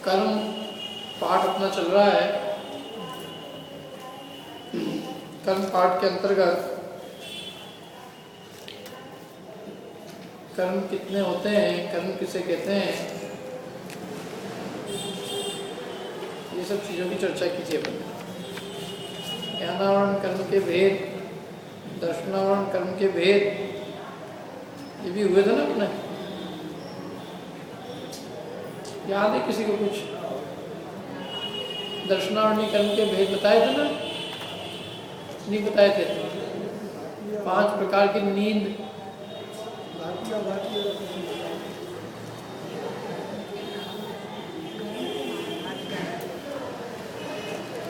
कर्म पाठ अपना चल रहा है। कर्म पाठ के अंतर्गत कर्म कितने होते हैं, कर्म किसे कहते हैं, ये सब चीज़ों की चर्चा की थी अपन। ज्ञानावरण कर्म के भेद, दर्शनावरण कर्म के भेद, ये भी हुए थे ना अपने। याद है किसी को कुछ? दर्शनावरणी कर्म के भेद बताए थे ना? नहीं बताए थे? 5 प्रकार की नींद,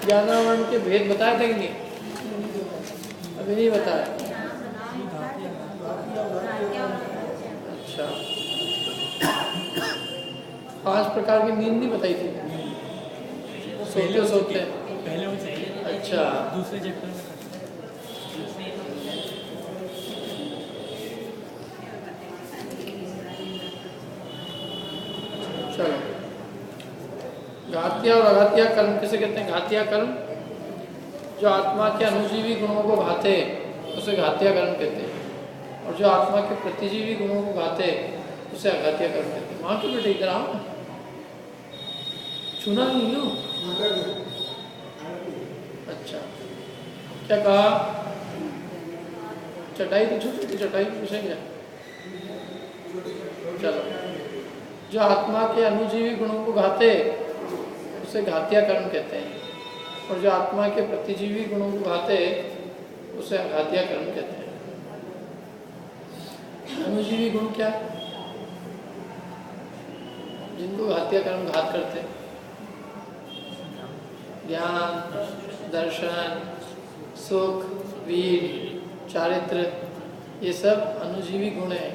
ज्ञानावरण के भेद बताए थे कि नहीं? अभी नहीं बताया। अच्छा, 5 प्रकार की नींद नहीं बताई थी? सोते सोते पहले वो चाहिए। अच्छा, दूसरे चैप्टर में चलो। घातिया और अघातिया कर्म किसे कहते हैं? घातिया कर्म जो आत्मा के अनुजीवी गुणों को घाते उसे घातिया कर्म कहते हैं, और जो आत्मा के प्रतिजीवी गुणों को घाते उसे अघातिया कर्म कहते हैं। वहाँ क्यों बेटे इधर आओ, चुना नहीं लो। अच्छा, क्या कहा? चटाई तो छोटी चटाई पूछे क्या? चलो, जो आत्मा के अनुजीवी गुणों को घाते उसे घातिया कर्म कहते हैं, और जो आत्मा के प्रतिजीवी गुणों को घाते उसे अघातिया कर्म कहते हैं। अनुजीवी गुण क्या? जिनको घातिया कर्म घात करते हैं, ज्ञान, दर्शन, सुख, वीर, चारित्र, ये सब अनुजीवी गुण हैं।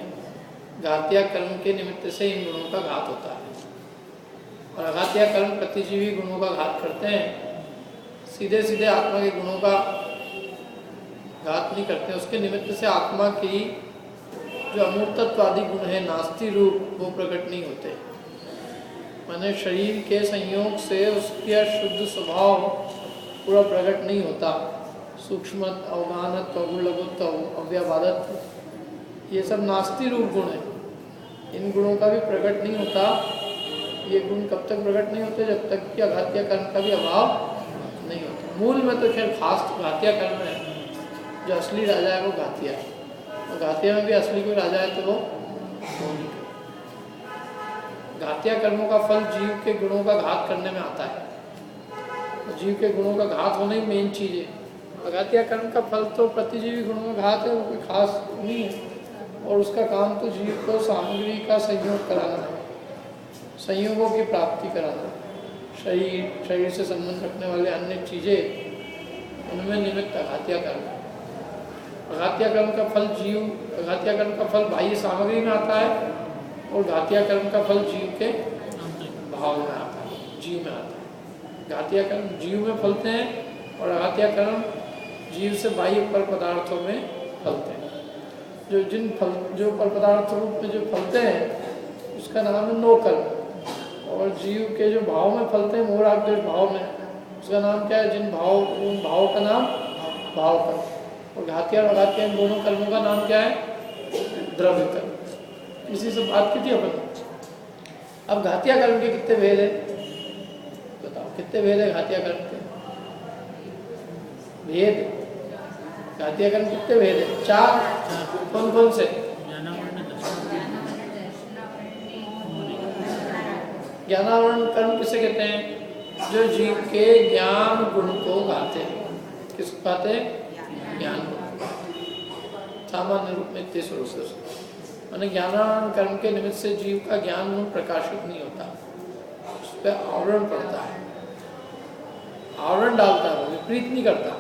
घातिया कर्म के निमित्त से इन गुणों का घात होता है, और अघातिया कर्म प्रतिजीवी गुणों का घात करते हैं। सीधे सीधे आत्मा के गुणों का घात नहीं करते, उसके निमित्त से आत्मा की जो अमूर्तत्वादी गुण है, नास्ति रूप, वो प्रकट नहीं होते। माने शरीर के संयोग से उसका शुद्ध स्वभाव पूरा प्रकट नहीं होता। सूक्ष्म, अवगानत्व, गुणलघुत्व, अव्याबाधत्व, ये सब नास्ति रूप गुण है। इन गुणों का भी प्रकट नहीं होता। ये गुण कब तक प्रकट नहीं होते? जब तक कि अघातिया कर्म का भी अभाव नहीं होता। मूल में तो खैर खास घातिया कर्म है। जो असली राजा है वो घातिया है, और घातिया में भी असली कोई राजा है तो वो घातिया कर्मों का फल जीव के गुणों का घात करने में आता है, और जीव के गुणों का घात होना ही मेन चीज़ है। अघातिया कर्म का फल तो प्रतिजीवी गुणों का घात है, वो कोई खास नहीं है, और उसका काम तो जीव को सामग्री का संयोग कराना है, संयोगों की प्राप्ति कराना। शरीर से संबंध रखने वाले अन्य चीज़ें, उनमें निमित्त अघातिया कर्म है। अघातिया कर्म का फल अघातिया कर्म का फल बाह्य सामग्री में आता है, और घातिया कर्म का फल जीव के भाव में आता है, जीव में आता है। घातिया कर्म जीव में फलते हैं, और अघातिया कर्म जीव से बाह्य पर पदार्थों में फलते हैं। जो पर पदार्थ रूप में जो फलते हैं उसका नाम है नोकर्म, और जीव के जो भाव में फलते हैं, मोह राग द्वेष भाव में, उसका नाम क्या है? उन भाव का नाम भाव कर्म। और घातिया और अघातिया इन दोनों कर्मों का नाम क्या है? द्रव्य कर्म। इसी से बात की थी अपन। अब घातिया कर्म के कितने भेद है बताओ? कितने भेद है घातिया कर्म के? भेद घातिया कर्म कितने भेद है? 4। कौन कौन से? ज्ञानावरण कर्म किसे कहते हैं? जो जीव के ज्ञान गुण को गाते हैं। किसको गाते हैं? ज्ञान गुण। सामान्य रूप में इतने स्वरूप से माने ज्ञानावरण कर्म के निमित्त से जीव का ज्ञान गुण प्रकाशित नहीं होता, उस पर आवरण पड़ता है, आवरण डालता है, विपरीत नहीं करता।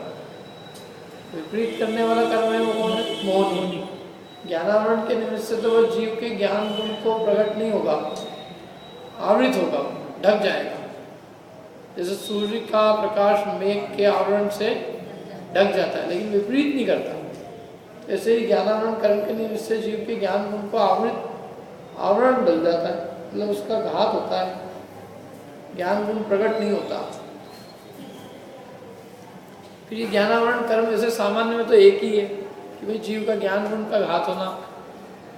विपरीत करने वाला कर्म है वो कौन है? मोहनी। ज्ञानावरण के निमित्त से तो वह जीव के ज्ञान गुण को प्रकट नहीं होगा, आवृत होगा, ढक जाएगा। जैसे सूर्य का प्रकाश मेघ के आवरण से ढक जाता है, लेकिन विपरीत नहीं करता। ऐसे ही ज्ञानावरण कर्म के निमित्त से जीव के ज्ञान गुण को आवरण डल जाता है, मतलब उसका घात होता है। ज्ञान गुण प्रकट नहीं होता। फिर ये ज्ञानावरण कर्म जैसे सामान्य में तो एक ही है कि भाई जीव का ज्ञान गुण का घात होना,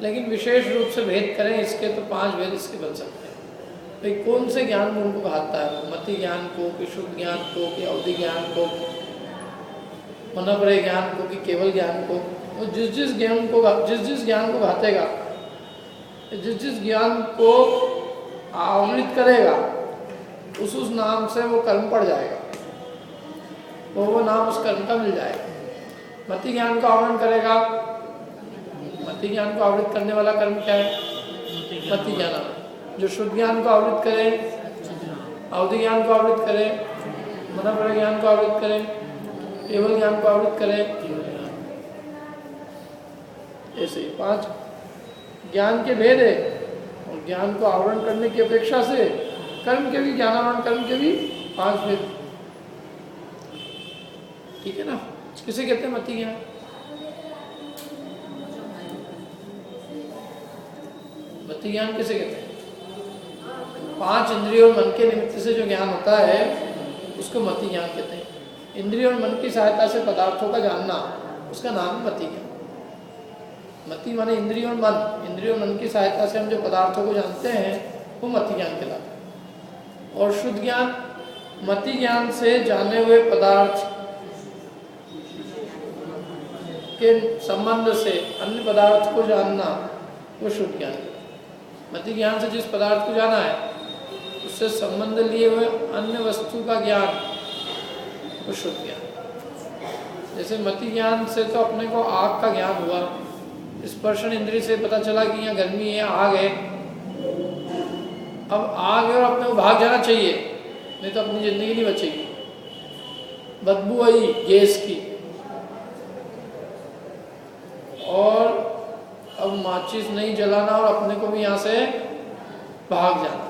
लेकिन विशेष रूप से भेद करें इसके तो 5 भेद इसके बन सकते हैं। भाई कौन से ज्ञान गुण को घातता है, मति ज्ञान को कि शुद्ध ज्ञान को कि अवधि ज्ञान को, मनोपरय ज्ञान को कि केवल ज्ञान को। वो जिस जिस ज्ञान को घातेगा, जिस ज्ञान को आवृत करेगा उस नाम से वो कर्म पड़ जाएगा, वो नाम उस कर्म का मिल जाएगा। मति ज्ञान को आवरण करेगा, मति ज्ञान को आवृत करने वाला कर्म क्या है? मति ज्ञान। जो शुद्ध ज्ञान को आवृत करे, अवधि ज्ञान को आवृत करे, मनोपरय ज्ञान को आवृत करे, केवल ज्ञान को आवृत करे, ऐसे 5 ज्ञान के भेद है। और ज्ञान को आवरण करने की अपेक्षा से कर्म के भी, ज्ञानावरण कर्म के भी 5 भेद। ठीक है ना? किसे कहते हैं मति ज्ञान? मति ज्ञान किसे कहते हैं? 5 इंद्रियों और मन के निमित्त से जो ज्ञान होता है उसको मति ज्ञान कहते हैं। इंद्रियों और मन की सहायता से पदार्थों का जानना, उसका नाम है मति ज्ञान। मति माने इंद्रियों और मन, इंद्रियों और मन की सहायता से हम जो पदार्थों को जानते हैं वो मति ज्ञान कहलाता है। और शुद्ध ज्ञान, मति ज्ञान से जाने हुए पदार्थ के संबंध से अन्य पदार्थ को जानना वो शुद्ध ज्ञान है। मति ज्ञान से जिस पदार्थ को जाना है उससे संबंध लिए हुए अन्य वस्तु का ज्ञान वो शुद्ध ज्ञान। जैसे मति ज्ञान से तो अपने को आग का ज्ञान हुआ, स्पर्शन इंद्रिय से पता चला कि यहाँ गर्मी है, आग है। अब आग है और अपने को भाग जाना चाहिए, नहीं तो अपनी जिंदगी नहीं बचेगी। बदबू आई गैस की, और अब माचिस नहीं जलाना और अपने को भी यहाँ से भाग जाना,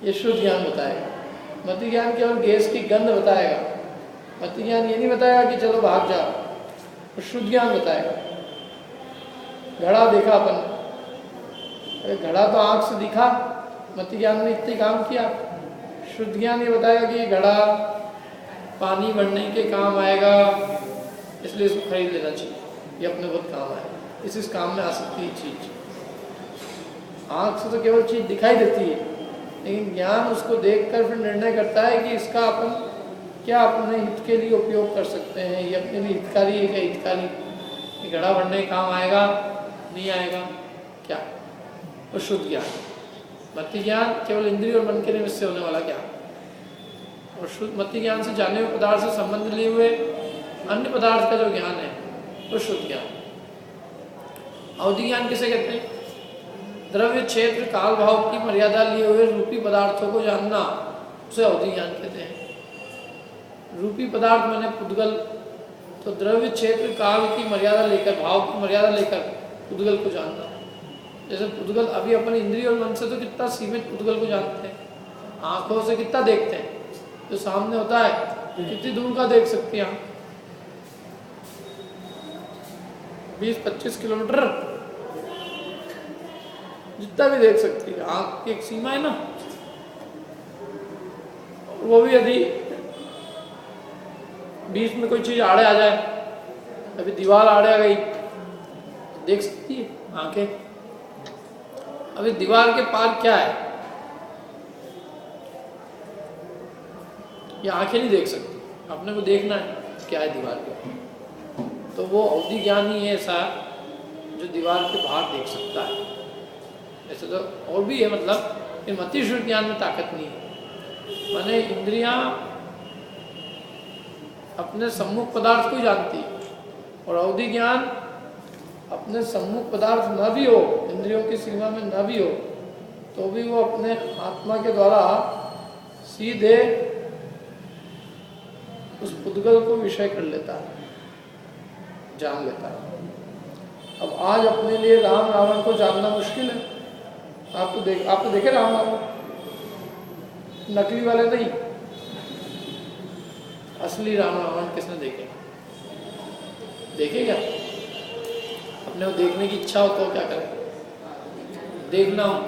ये शुद्ध ज्ञान बताएगा। मति ज्ञान केवल गैस की गंध बताएगा। मति ज्ञान ये नहीं बताएगा कि चलो भाग जाओ, तो शुद्ध ज्ञान बताएगा। घड़ा देखा अपन, अरे घड़ा तो आँख से दिखा, मति ज्ञान ने इतने काम किया। शुद्ध ज्ञान ये बताएगा कि ये घड़ा पानी भरने के काम आएगा, इसलिए इसको खरीद लेना चाहिए, ये अपने बहुत काम आएगा, इस काम में आ सकती है चीज। आँख से तो केवल चीज दिखाई देती है, लेकिन ज्ञान उसको देखकर फिर निर्णय करता है कि इसका अपन क्या अपने हित के लिए उपयोग कर सकते हैं, ये अपने लिए हितकारी है क्या हितकारी, ये घड़ा भरने काम आएगा नहीं आएगा क्या, वो शुद्ध ज्ञान। मति ज्ञान केवल इंद्रिय और मन के निमित्त से होने वाला ज्ञान। और शुद्ध मति ज्ञान से जाने हुए पदार्थ से संबंध लिए हुए अन्य पदार्थ का जो ज्ञान है वो शुद्ध ज्ञान। अवधि ज्ञान किसे कहते हैं? द्रव्य क्षेत्र काल भाव की मर्यादा लिए हुए रूपी पदार्थों को जानना, उसे अवधि ज्ञान कहते हैं। रूपी पदार्थ माने पुद्गल, तो द्रव्य क्षेत्र काल की मर्यादा लेकर, भाव की मर्यादा लेकर पुद्गल को जानना। जैसे पुद्गल, अभी अपन इंद्रिय और मन से तो कितना सीमित पुद्गल को जानते हैं, आंखों से कितना देखते हैं, जो सामने होता है कितनी दूर का देख सकती है, 20-25 किलोमीटर जितना भी देख सकती है, आंख की एक सीमा है ना। वो भी यदि बीच में कोई चीज आड़े आ जाए, अभी दीवार आड़े आ गई, देख सकती है आंखें। अभी दीवार के पार क्या है ये आंखें नहीं देख सकती, अपने को देखना है क्या है दीवार के, तो वो अवधि ज्ञान ही है ऐसा जो दीवार के बाहर देख सकता है। ऐसे तो और भी है, मतलब कि मति शुद्ध ज्ञान में ताकत नहीं है। माने इंद्रियां अपने सम्मुख पदार्थ को ही जानती है, और अवधि ज्ञान अपने सम्मुख पदार्थ न भी हो, इंद्रियों की सीमा में न भी हो, तो भी वो अपने आत्मा के द्वारा सीधे उस पुद्गल को विषय कर लेता है, जान लेता है। अब आज अपने लिए राम रावण को जानना मुश्किल है। आप तो देखे राम रावण, नकली वाले नहीं, असली राम रावण किसने देखे? देखे क्या? अपने को देखने की इच्छा हो तो क्या करें? देखना हो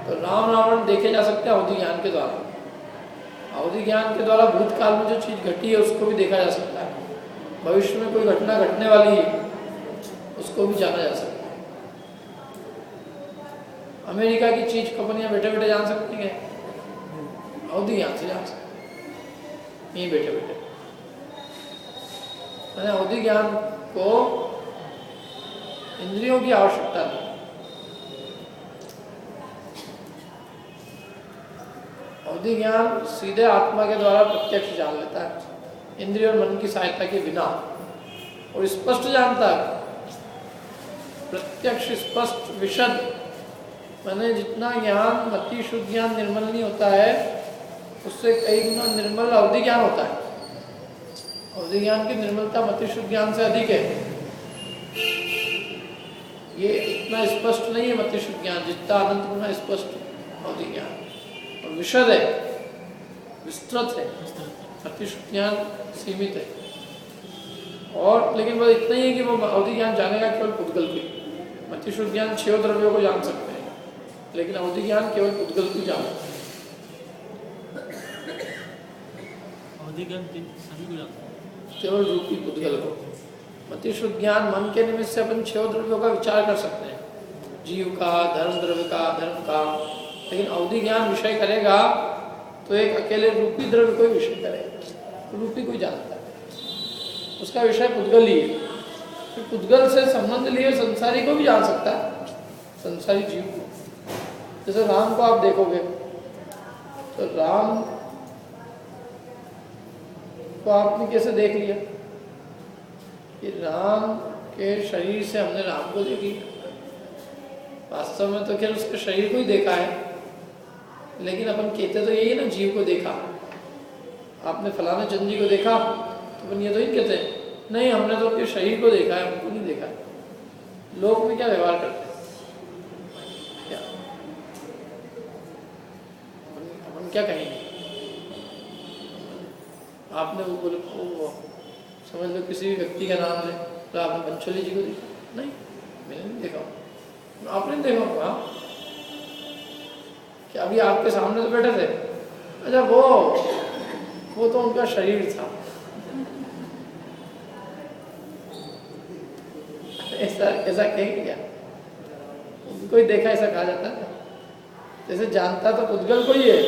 तो राम रावण देखे जा सकते हैं अवधि ज्ञान के द्वारा। अवधि ज्ञान के द्वारा भूतकाल में जो चीज़ घटी है उसको भी देखा जा सकता है, भविष्य में कोई घटना घटने वाली है उसको भी जाना जा सकता है। अमेरिका की चीज कंपनियां बैठे बैठे जान सकती हैं, अवधि ज्ञान से जान सकती हैं यहीं बैठे बैठे। मैंने अवधि ज्ञान को इंद्रियों की आवश्यकता नहीं। अवधि ज्ञान सीधे आत्मा के द्वारा प्रत्यक्ष जान लेता है, इंद्रिय और मन की सहायता के बिना, और स्पष्ट जानता है। प्रत्यक्ष स्पष्ट विशद मैंने जितना ज्ञान मति शुद्ध ज्ञान निर्मल नहीं होता है उससे कई गुना निर्मल अवधि ज्ञान होता है। अवधि ज्ञान की निर्मलता मति शुद्ध ज्ञान से अधिक है। ये इतना स्पष्ट नहीं है मति शुद्ध ज्ञान जितना अनंत गुना स्पष्ट अवधि ज्ञान, और विशद है, विस्तृत है। मति शुद्ध ज्ञान सीमित है, और लेकिन वो इतना ही है कि वो अवधि ज्ञान जानेगा केवल पुद्गल को। मति शुद्ध ज्ञान 6 द्रव्यों को जान सकते हैं, लेकिन अवधि ज्ञान केवल पुद्गल को जान सकते हैं। अवधि ज्ञान सभी को जानता है, केवल रूपी पुद्गल को। मति शुद्ध ज्ञान मन के निमित्त से अपन 6 द्रव्यों का विचार कर सकते हैं, जीव का, धर्म द्रव्य का, धर्म का। लेकिन अवधि ज्ञान विषय करेगा तो एक अकेले रूपी द्रव्य को विषय करेगा, रूपी को जानता है, उसका विषय पुद्गल ही है। तो पुद्गल से संबंध लिए संसारी को भी जान सकता है, संसारी जीव को। जैसे राम को आप देखोगे तो राम को आपने कैसे देख लिया कि राम के शरीर से हमने राम को देख लिया। वास्तव में तो खैर उसके शरीर को ही देखा है, लेकिन अपन कहते तो यही है ना, जीव को देखा। आपने फलाने चंद जी को देखा तो अपन ये तो ही कहते हैं नहीं हमने तो उनके शरीर को देखा है, उनको नहीं देखा है। लोग में क्या व्यवहार करते हैं, क्या अपन क्या कहेंगे? आपने वो समझ लो किसी भी व्यक्ति का नाम ले तो आपने पंचोली जी को देखा? नहीं, मैंने नहीं देखा। आपने देखा होगा कि अभी आपके सामने तो बैठे थे, अच्छा वो तो उनका शरीर था। ऐसा कहेंगे क्या? उनको ही देखा ऐसा कहा जाता है। जैसे जानता तो पुद्गल को ही है,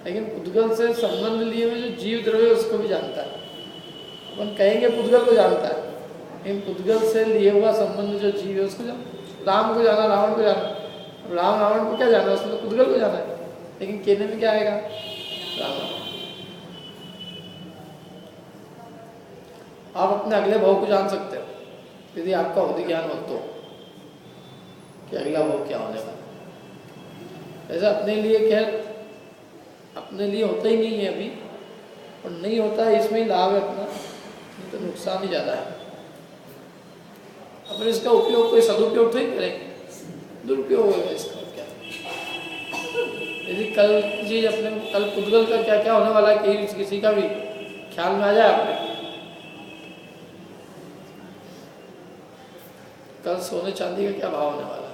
लेकिन पुद्गल से संबंध लिए हुए जो जीव द्रव्य उसको भी जानता है। अपन कहेंगे पुद्गल को जानता है, लेकिन पुद्गल से लिए हुआ संबंध जो जीव है उसको जानता। राम को जाना, रावण को जाना, राम रावण को क्या जाना, उसने तो पुद्गल को जाना है, लेकिन कहने में क्या आएगा? राम। आप अपने अगले भाव को जान सकते हो यदि आपका अवधि ज्ञान हो तो, कि अगला भाव क्या होने वाला। ऐसा अपने लिए खैर अपने लिए होता ही नहीं है अभी, और नहीं होता है इसमें ही लाभ है अपना, नहीं तो नुकसान ही ज़्यादा है। अपन इसका उपयोग कोई सदुपयोग तो ही करेंगे, दुरुपयोग होगा इसका क्या। यदि कल चीज अपने कल पुद्गल का क्या क्या होने वाला है कि किसी का भी ख्याल में आ जाए आपने, कल सोने चांदी का क्या भाव होने वाला है,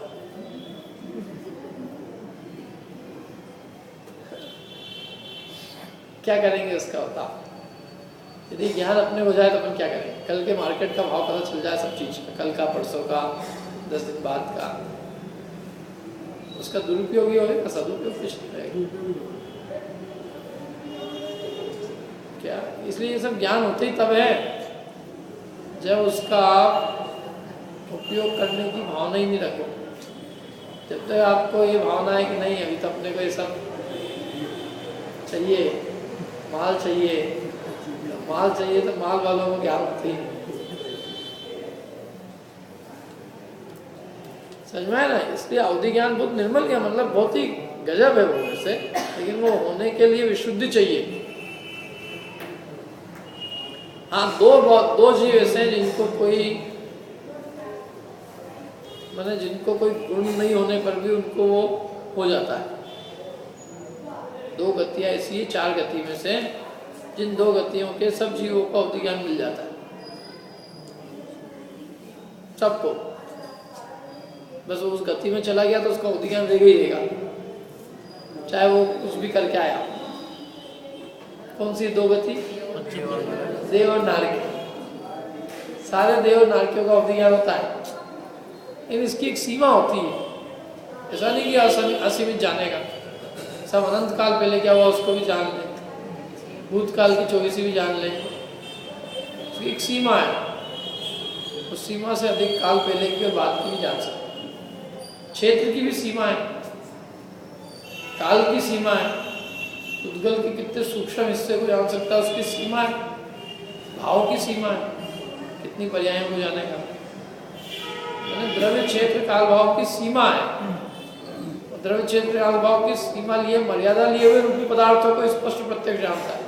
क्या करेंगे उसका बताओ। यदि ज्ञान अपने हो जाए तो अपन क्या करेंगे? कल के मार्केट का भाव पता चल जाए सब चीज़ का, कल का, परसों का, 10 दिन बाद का, उसका दुरुपयोग ही होगा, सदुपयोग कुछ नहीं रहेगा क्या। इसलिए ये सब ज्ञान होते ही तब है जब उसका उपयोग करने की भावना ही नहीं रखो। जब तक आपको ये भावना है कि नहीं अभी तो अपने को ये सब चाहिए, माल चाहिए, माल चाहिए तो माल वालों को ज्ञान होती है, समझ में है ना। इसलिए अवधि ज्ञान बहुत निर्मल ज्ञान, मतलब बहुत ही गजब है वो वैसे, लेकिन वो होने के लिए विशुद्धि चाहिए। हाँ, दो जीव ऐसे हैं जिनको कोई माने जिनको कोई गुण नहीं होने पर भी उनको वो हो जाता है। 2 गतियाँ ऐसी है 4 गति में से, जिन 2 गतियों के सब जीवों को अवधि ज्ञान मिल जाता है, सबको। बस वो उस गति में चला गया तो उसका अवधि ज्ञान रहेगा ही रहेगा, चाहे वो कुछ भी करके आया। कौन सी दो गति? देव और नारकी। सारे देव और नारकियों का अवधि ज्ञान होता है, लेकिन इसकी एक सीमा होती है। ऐसा नहीं कि असीमित जाने का, सब अनंत काल पहले क्या हुआ उसको भी जान लें, भूतकाल की 24 भी जान लें। उसकी एक सीमा है, उस सीमा से अधिक काल पहले की और बाद की नहीं जान सकते। क्षेत्र की भी सीमा है, काल की सीमा है, उद्गल के कितने सूक्ष्म हिस्से को जान सकता है उसकी सीमा है, भाव की सीमा है, कितनी पर्यायों को जानेगा। द्रव्य क्षेत्र काल भाव की सीमा है, द्रव्य क्षेत्र काल भाव की सीमा लिए मर्यादा लिए हुए रूपी पदार्थों को स्पष्ट प्रत्यक्ष जानता है।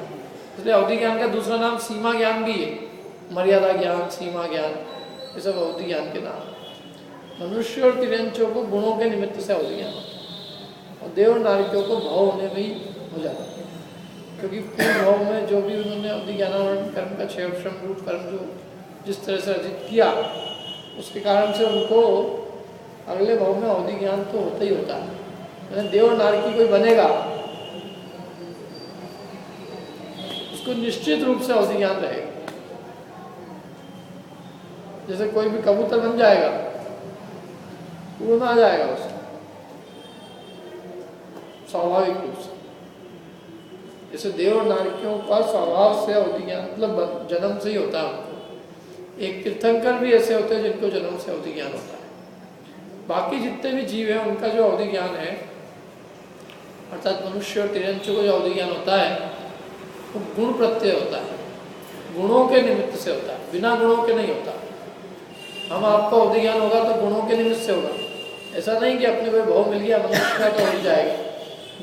इसलिए अवधि ज्ञान का दूसरा नाम सीमा ज्ञान भी है, मर्यादा ज्ञान, सीमा ज्ञान, ये सब अवधि ज्ञान के नाम। मनुष्य और तिर्यंचों को गुणों के निमित्त से अवधि ज्ञान होता है, और देव और नारकियों को भाव होने में ही हो जाता है, क्योंकि पूर्ण भाव में जो भी उन्होंने अवधि ज्ञानावरण कर्म का क्षय श्रम रूप कर्म जो जिस तरह से अर्जित किया, उसके कारण से उनको अगले भाव में अवधि ज्ञान तो होता ही होता है। मैंने देव और नारकी कोई बनेगा उसको निश्चित रूप से अवधि ज्ञान रहेगा। जैसे कोई भी कबूतर बन जाएगा, उड़ना आ जाएगा उसको स्वाभाविक रूप से। जैसे देव और नारकियों का स्वभाव से अवधि ज्ञान मतलब जन्म से ही होता है उनको। एक तीर्थंकर भी ऐसे होते हैं जिनको जन्म से अवधि ज्ञान होता है। बाकी जितने भी जीव हैं उनका जो अवधि ज्ञान है, अर्थात मनुष्य और तिर्यंचों को जो अवधि ज्ञान होता है वो गुण प्रत्यय होता है, गुणों के निमित्त से होता है, बिना गुणों के नहीं होता। हम आपको अवधि ज्ञान होगा तो गुणों के निमित्त से होगा, ऐसा नहीं कि अपने कोई भाव मिल गया मनुष्य का तो हो जाएगा।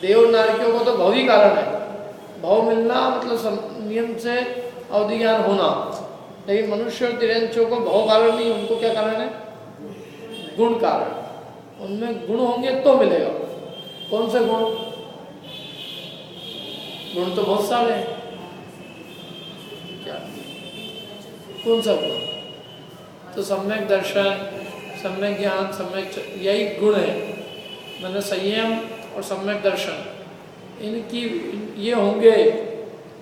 देव और नारकियों को तो भाव ही कारण है, भाव मिलना मतलब नियम से अवधि ज्ञान होना, लेकिन मनुष्य और तिर्यंचों को भाव कारण नहीं, उनको क्या कारण है? गुण कारण। उनमें गुण होंगे तो मिलेगा। कौन से गुण? गुण तो बहुत सारे हैं। क्या कौन सा गुण? तो सम्यक दर्शन, सम्यक ज्ञान, सम्यक यही गुण है। मैंने संयम और सम्यक दर्शन, इनकी ये होंगे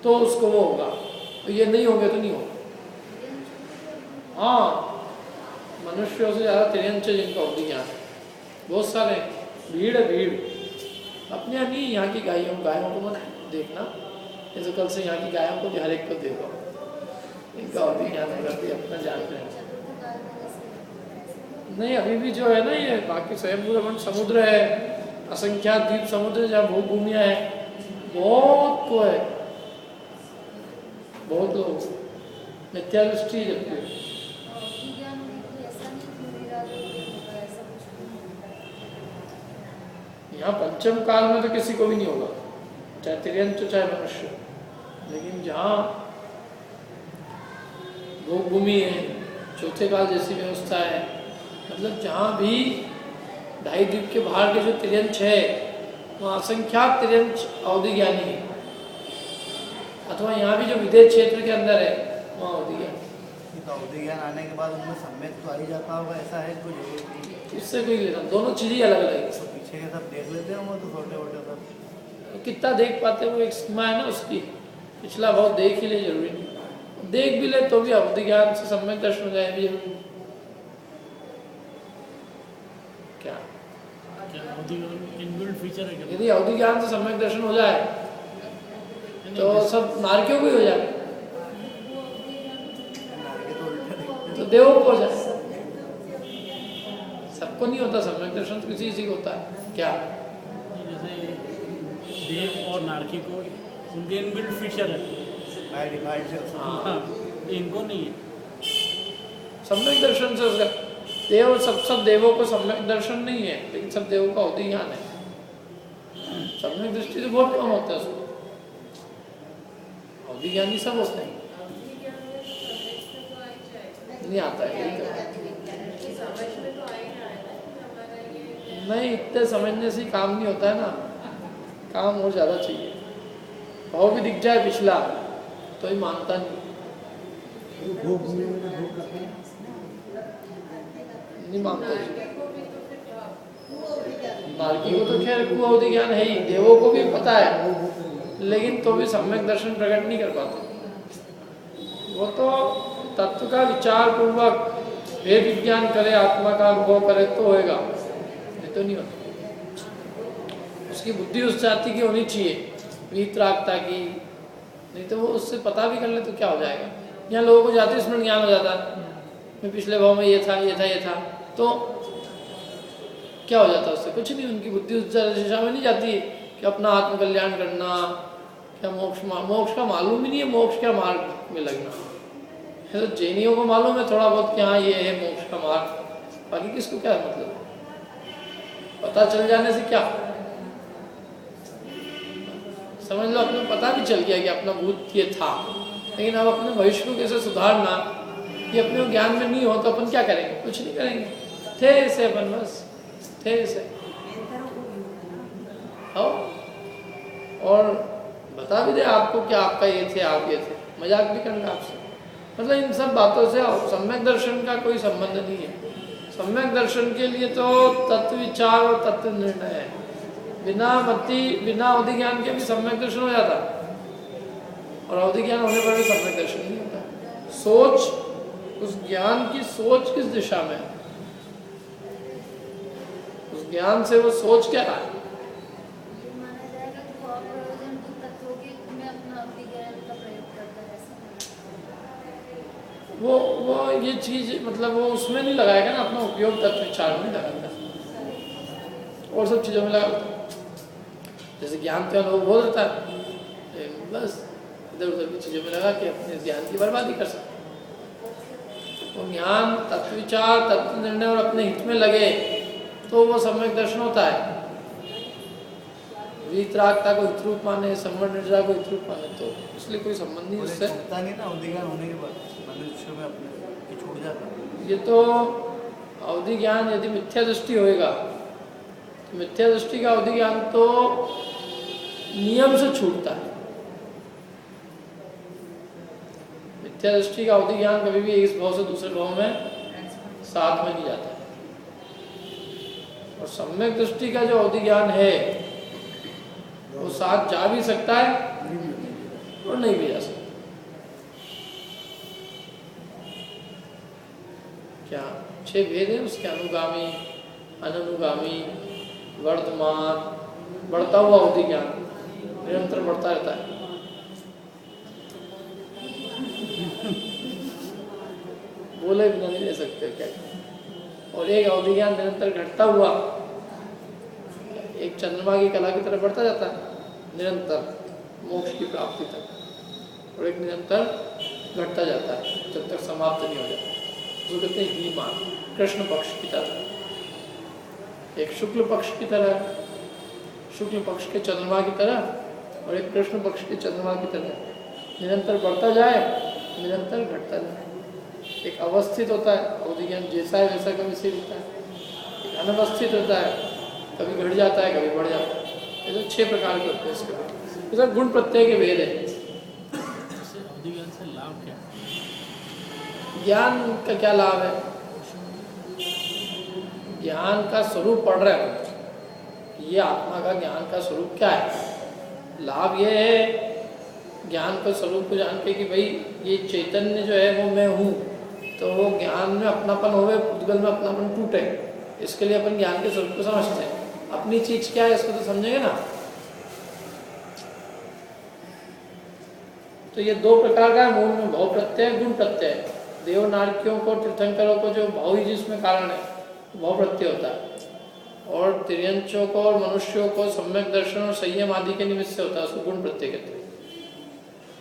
तो उसको वो होगा, तो ये नहीं होंगे तो नहीं होगा। हाँ, मनुष्यों से ज़्यादा तिर्यंच जिनको अवधि ज्ञान है बहुत सारे, भीड़ है भीड़। अपने यहाँ नहीं, यहाँ की गायों को मत देखना, जैसे कल से यहाँ की गायों को भी हर एक को देखो, इनका अवधि ज्ञान होगा तो अपना जान रहे हैं। नहीं, अभी भी जो है ना ये बाकी स्वयं समुद्र है, असंख्यात द्वीप समुद्र जहाँ भू भूमियाँ है, बहुत को है, बहुत लोग मिथ्या दृष्टि जबकि यहाँ पंचम काल में तो किसी को भी नहीं होगा, चाहे तिर्यंच चाहे मनुष्य। लेकिन जहाँ भूमि है, चौथे काल जैसी व्यवस्था है, मतलब जहाँ भी 2.5 द्वीप के बाहर के जो तिर्यंच है वहाँ असंख्यात तिर्यंच अवधि ज्ञानी है, अथवा यहाँ भी जो विदेश क्षेत्र के अंदर है वहाँ अवधि ज्ञान। अवधि ज्ञान आने के बाद उनमें सम्यक तो आ ही जाता होगा, ऐसा है कुछ? इससे कोई लेना, दोनों चीज़ें अलग अलग है। पीछे के सब देख लेते हैं वो तो छोटे मोटे सब कितना देख पाते हैं वो एक सीमा है ना उसकी, पिछला भाव देख ही ले जरूरी नहीं, देख भी ले तो भी अवधि ज्ञान से सम्यक दर्शन हो जाए भी जरूरी। क्या इनबिल्ट फीचर है? यदि अवधि ज्ञान से सम्यक दर्शन हो जाए तो सब नारकियों को ही हो जाए, तो देवों को हो जाए। सबको नहीं होता सम्यक दर्शन, तो किसी को होता है। क्या जैसे देव और नारकी को उनके इनबिल्ट फीचर है, हाँ, इनको नहीं है सम्यक दर्शन से उसका देव, सब देवों को सम्यक दर्शन नहीं है, लेकिन सब देवों का अवधि ज्ञान है। सम्यक दृष्टि से बहुत कम होता है उसको, अवधि ज्ञानी सब होते हैं, नहीं आता है। नहीं, इतने समझने से काम नहीं होता है ना, काम और ज़्यादा चाहिए। भाव भी दिख जाए पिछला तो ही मानता नहीं मानता जी। नारकी को तो खैर कुअवधि ज्ञान है ही, देवों को भी पता है, लेकिन तो भी सम्यक दर्शन प्रकट नहीं कर पाते। वो तो तत्व का विचार पूर्वक वेद विज्ञान करे, आत्मा का अनुभव करे तो होएगा, नहीं तो नहीं होता। उसकी बुद्धि उस जाति की होनी चाहिए, वीतरागता की, नहीं तो वो उससे पता भी कर ले तो क्या हो जाएगा। यहाँ लोगों को जाति स्मरण ज्ञान हो जाता है, मैं पिछले भाव में ये था ये था ये था, तो क्या हो जाता है उससे? कुछ नहीं। उनकी बुद्धि उस दिशा में नहीं जाती है कि अपना आत्मकल्याण करना, क्या मोक्ष का मालूम ही नहीं है, मोक्ष का मार्ग में लगना है। तो जैनियों को मालूम है थोड़ा बहुत कि हाँ ये है मोक्ष का मार्ग, बाकी किसको क्या मतलब? पता चल जाने से क्या, समझ लो अपने पता भी चल गया कि अपना भूत ये था, लेकिन अब अपने भविष्य को कैसे सुधारना, ये अपने ज्ञान में नहीं हो तो अपन क्या करेंगे? कुछ नहीं करेंगे। थे ऐसे अपन, बस थे ऐसे हो, और बता भी दे आपको कि आपका ये थे, आप ये थे, मजाक भी करना आपसे। मतलब इन सब बातों से सम्यक दर्शन का कोई संबंध नहीं है। सम्यक दर्शन के लिए तो तत्व विचार और तत्व निर्णय है। बिना मति, बिना अवधि ज्ञान के भी सम्यक दर्शन हो जाता, और अवधि ज्ञान होने पर भी सम्यक दर्शन नहीं होता। सोच, उस ज्ञान की सोच किस दिशा में है, उस ज्ञान से वो सोच क्या रहा है। वो ये चीज मतलब वो उसमें नहीं लगाएगा ना, अपना उपयोग तत्व विचार में लगाता, और सब चीजों में लगाता। जैसे ज्ञान तो लोग बोल देता है, बस इधर उधर की चीजों में लगा के अपने ज्ञान की बर्बादी कर सकते। वो ज्ञान तत्व विचार, तत्व निर्णय और अपने हित में लगे तो वो सम्यक दर्शन होता है। वीतरागता को हित रूप माने, संवरण निर्जरा को हित रूप माने, तो इसलिए कोई संबंध नहीं उससे। छूटता नहीं ना अवधि ज्ञान होने के बाद, मनुष्य में अपने छूट जाता है। ये तो अवधि ज्ञान यदि मिथ्या दृष्टि होएगा तो मिथ्या दृष्टि का अवधि ज्ञान तो नियम से छूटता है। मिथ्या दृष्टि का अवधि ज्ञान कभी भी इस भाव से दूसरे भाव में साथ में नहीं जाता। और सम्यक दृष्टि का जो अवधि ज्ञान है वो साथ जा भी सकता है और नहीं भी जा सकता। क्या 6 भेद है उसके? अनुगामी, अननुगामी, वर्तमान, बढ़ता हुआ अवधि ज्ञान, निरंतर बढ़ता रहता है। बोले बिना नहीं ले सकते क्या। और एक अवधि ज्ञान निरंतर घटता हुआ, एक चंद्रमा की कला की तरफ बढ़ता जाता है निरंतर मोक्ष की प्राप्ति तक, और एक निरंतर घटता जाता है जब तक समाप्त नहीं हो जाता। जो कहते हैं हीमान, कृष्ण पक्ष की तरह, एक शुक्ल पक्ष की तरह, शुक्ल पक्ष के चंद्रमा की तरह, और एक कृष्ण पक्ष के चंद्रमा की तरह निरंतर बढ़ता जाए, निरंतर घटता जाए। एक अवस्थित होता है अवधि ज्ञान, जैसा है वैसा कभी से होता है। एक अनवस्थित होता है, कभी घट जाता है कभी बढ़ जाता है। ये तो 6 प्रकार के होते हैं इसके। तो गुण प्रत्यय के भेद है। अवधि ज्ञान से लाभ क्या? ज्ञान का क्या लाभ है? ज्ञान का स्वरूप पढ़ रहे हो, ये आत्मा का ज्ञान का स्वरूप क्या है? लाभ ये है ज्ञान के स्वरूप को जान के कि भाई ये चैतन्य जो है वो मैं हूँ, तो वो ज्ञान में अपनापन होवे, उद्गल में अपनापन टूटे, इसके लिए अपन ज्ञान के स्वरूप को समझते हैं। अपनी चीज क्या है इसको तो समझेंगे ना। तो ये 2 प्रकार का मूल में भाव प्रत्यय, गुण प्रत्यय। देव नारकियों को, तीर्थंकरों को जो भाव ही जिसमें कारण है भाव प्रत्यय होता है, और तिर्यंचों को और मनुष्यों को सम्यक दर्शन और संयम आदि के निमित्त से होता है, उसको गुण प्रत्यय कहते हैं।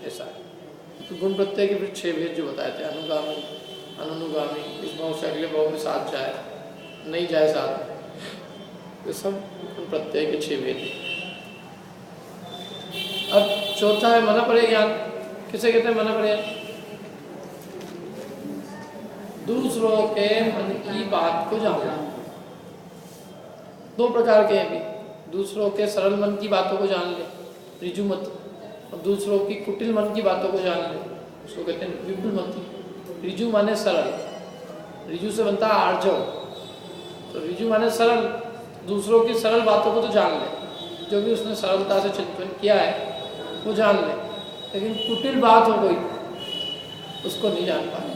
ऐसा है। तो गुण प्रत्यय के फिर 6 भेद जो बताए थे, अनुगामी, अननुगामी, इस भाव से अगले भाव में साथ जाए, नहीं जाए साथ, ये सब गुण प्रत्यय के 6 भेद। अब चौथा है मना पड़े ज्ञान। किसे कहते हैं मना पड़े? दूसरों के मन की बात को जानना। 2 प्रकार के हैं भी। दूसरों के सरल मन की बातों को जान ले, ऋजु मति, और दूसरों की कुटिल मन की बातों को जान ले, उसको कहते हैं विपुल मति। ऋजु माने सरल, ऋजु से बनता है आर्जव, तो ऋजु माने सरल, दूसरों की सरल बातों को तो जान ले, जो भी उसने सरलता से चिंतन किया है वो जान ले, लेकिन कुटिल बात हो कोई उसको नहीं जान पाए।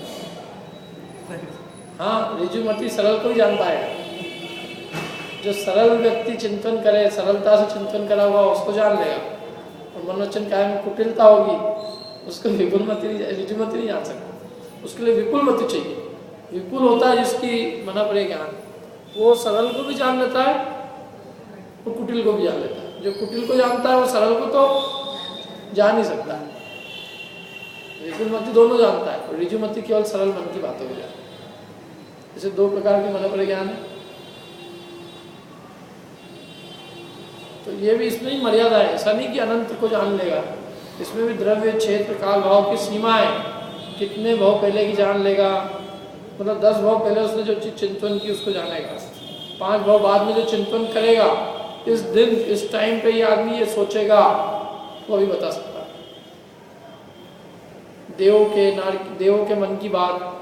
हाँ, ऋजुमति सरल को ही जान पाएगा। जो सरल व्यक्ति चिंतन करे, सरलता से चिंतन करा हुआ उसको जान लेगा, और मनोवचन काय में कुटिलता होगी उसको विपुलमति ऋजुमति नहीं जान सकता। उसके लिए विपुलमति चाहिए। विपुल होता है जिसकी मना पड़े ज्ञान, वो सरल को भी जान लेता है, वो कुटिल को भी जान लेता है। जो कुटिल को जानता है वो सरल को तो जान ही सकता है। विपुलमति दोनों जानता है, और ऋजुमति केवल सरल मन की बातों को जानता है। जैसे दो प्रकार के मना पड़े ज्ञान है, तो ये भी इसमें ही मर्यादा है। ऐसा नहीं कि अनंत को जान लेगा, इसमें भी द्रव्य, क्षेत्र, काल, भाव की सीमा है। कितने भाव पहले की जान लेगा, मतलब 10 भाव पहले उसने जो चीज चिंतन की उसको जानेगा, 5 भाव बाद में जो चिंतन करेगा, इस दिन इस टाइम पे ये आदमी ये सोचेगा, वो भी बता सकता है। देवों के मन की बात,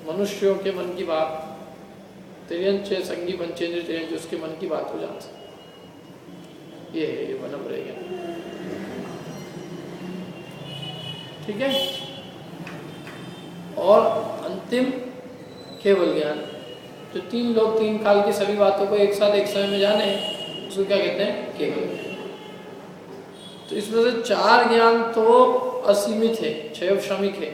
मनुष्यों के मन की बात, तिर्यंच संगी पंचेंद्र तिर्यंच, उसके मन की बात को जान सकता। ये बनम रहेगा, ठीक है। और अंतिम केवल ज्ञान, जो 3 लोग 3 काल की सभी बातों को एक साथ एक समय में जाने, उसको क्या कहते हैं? केवल ज्ञान। तो इसमें से 4 ज्ञान तो असीमित है, क्षय श्रमिक है।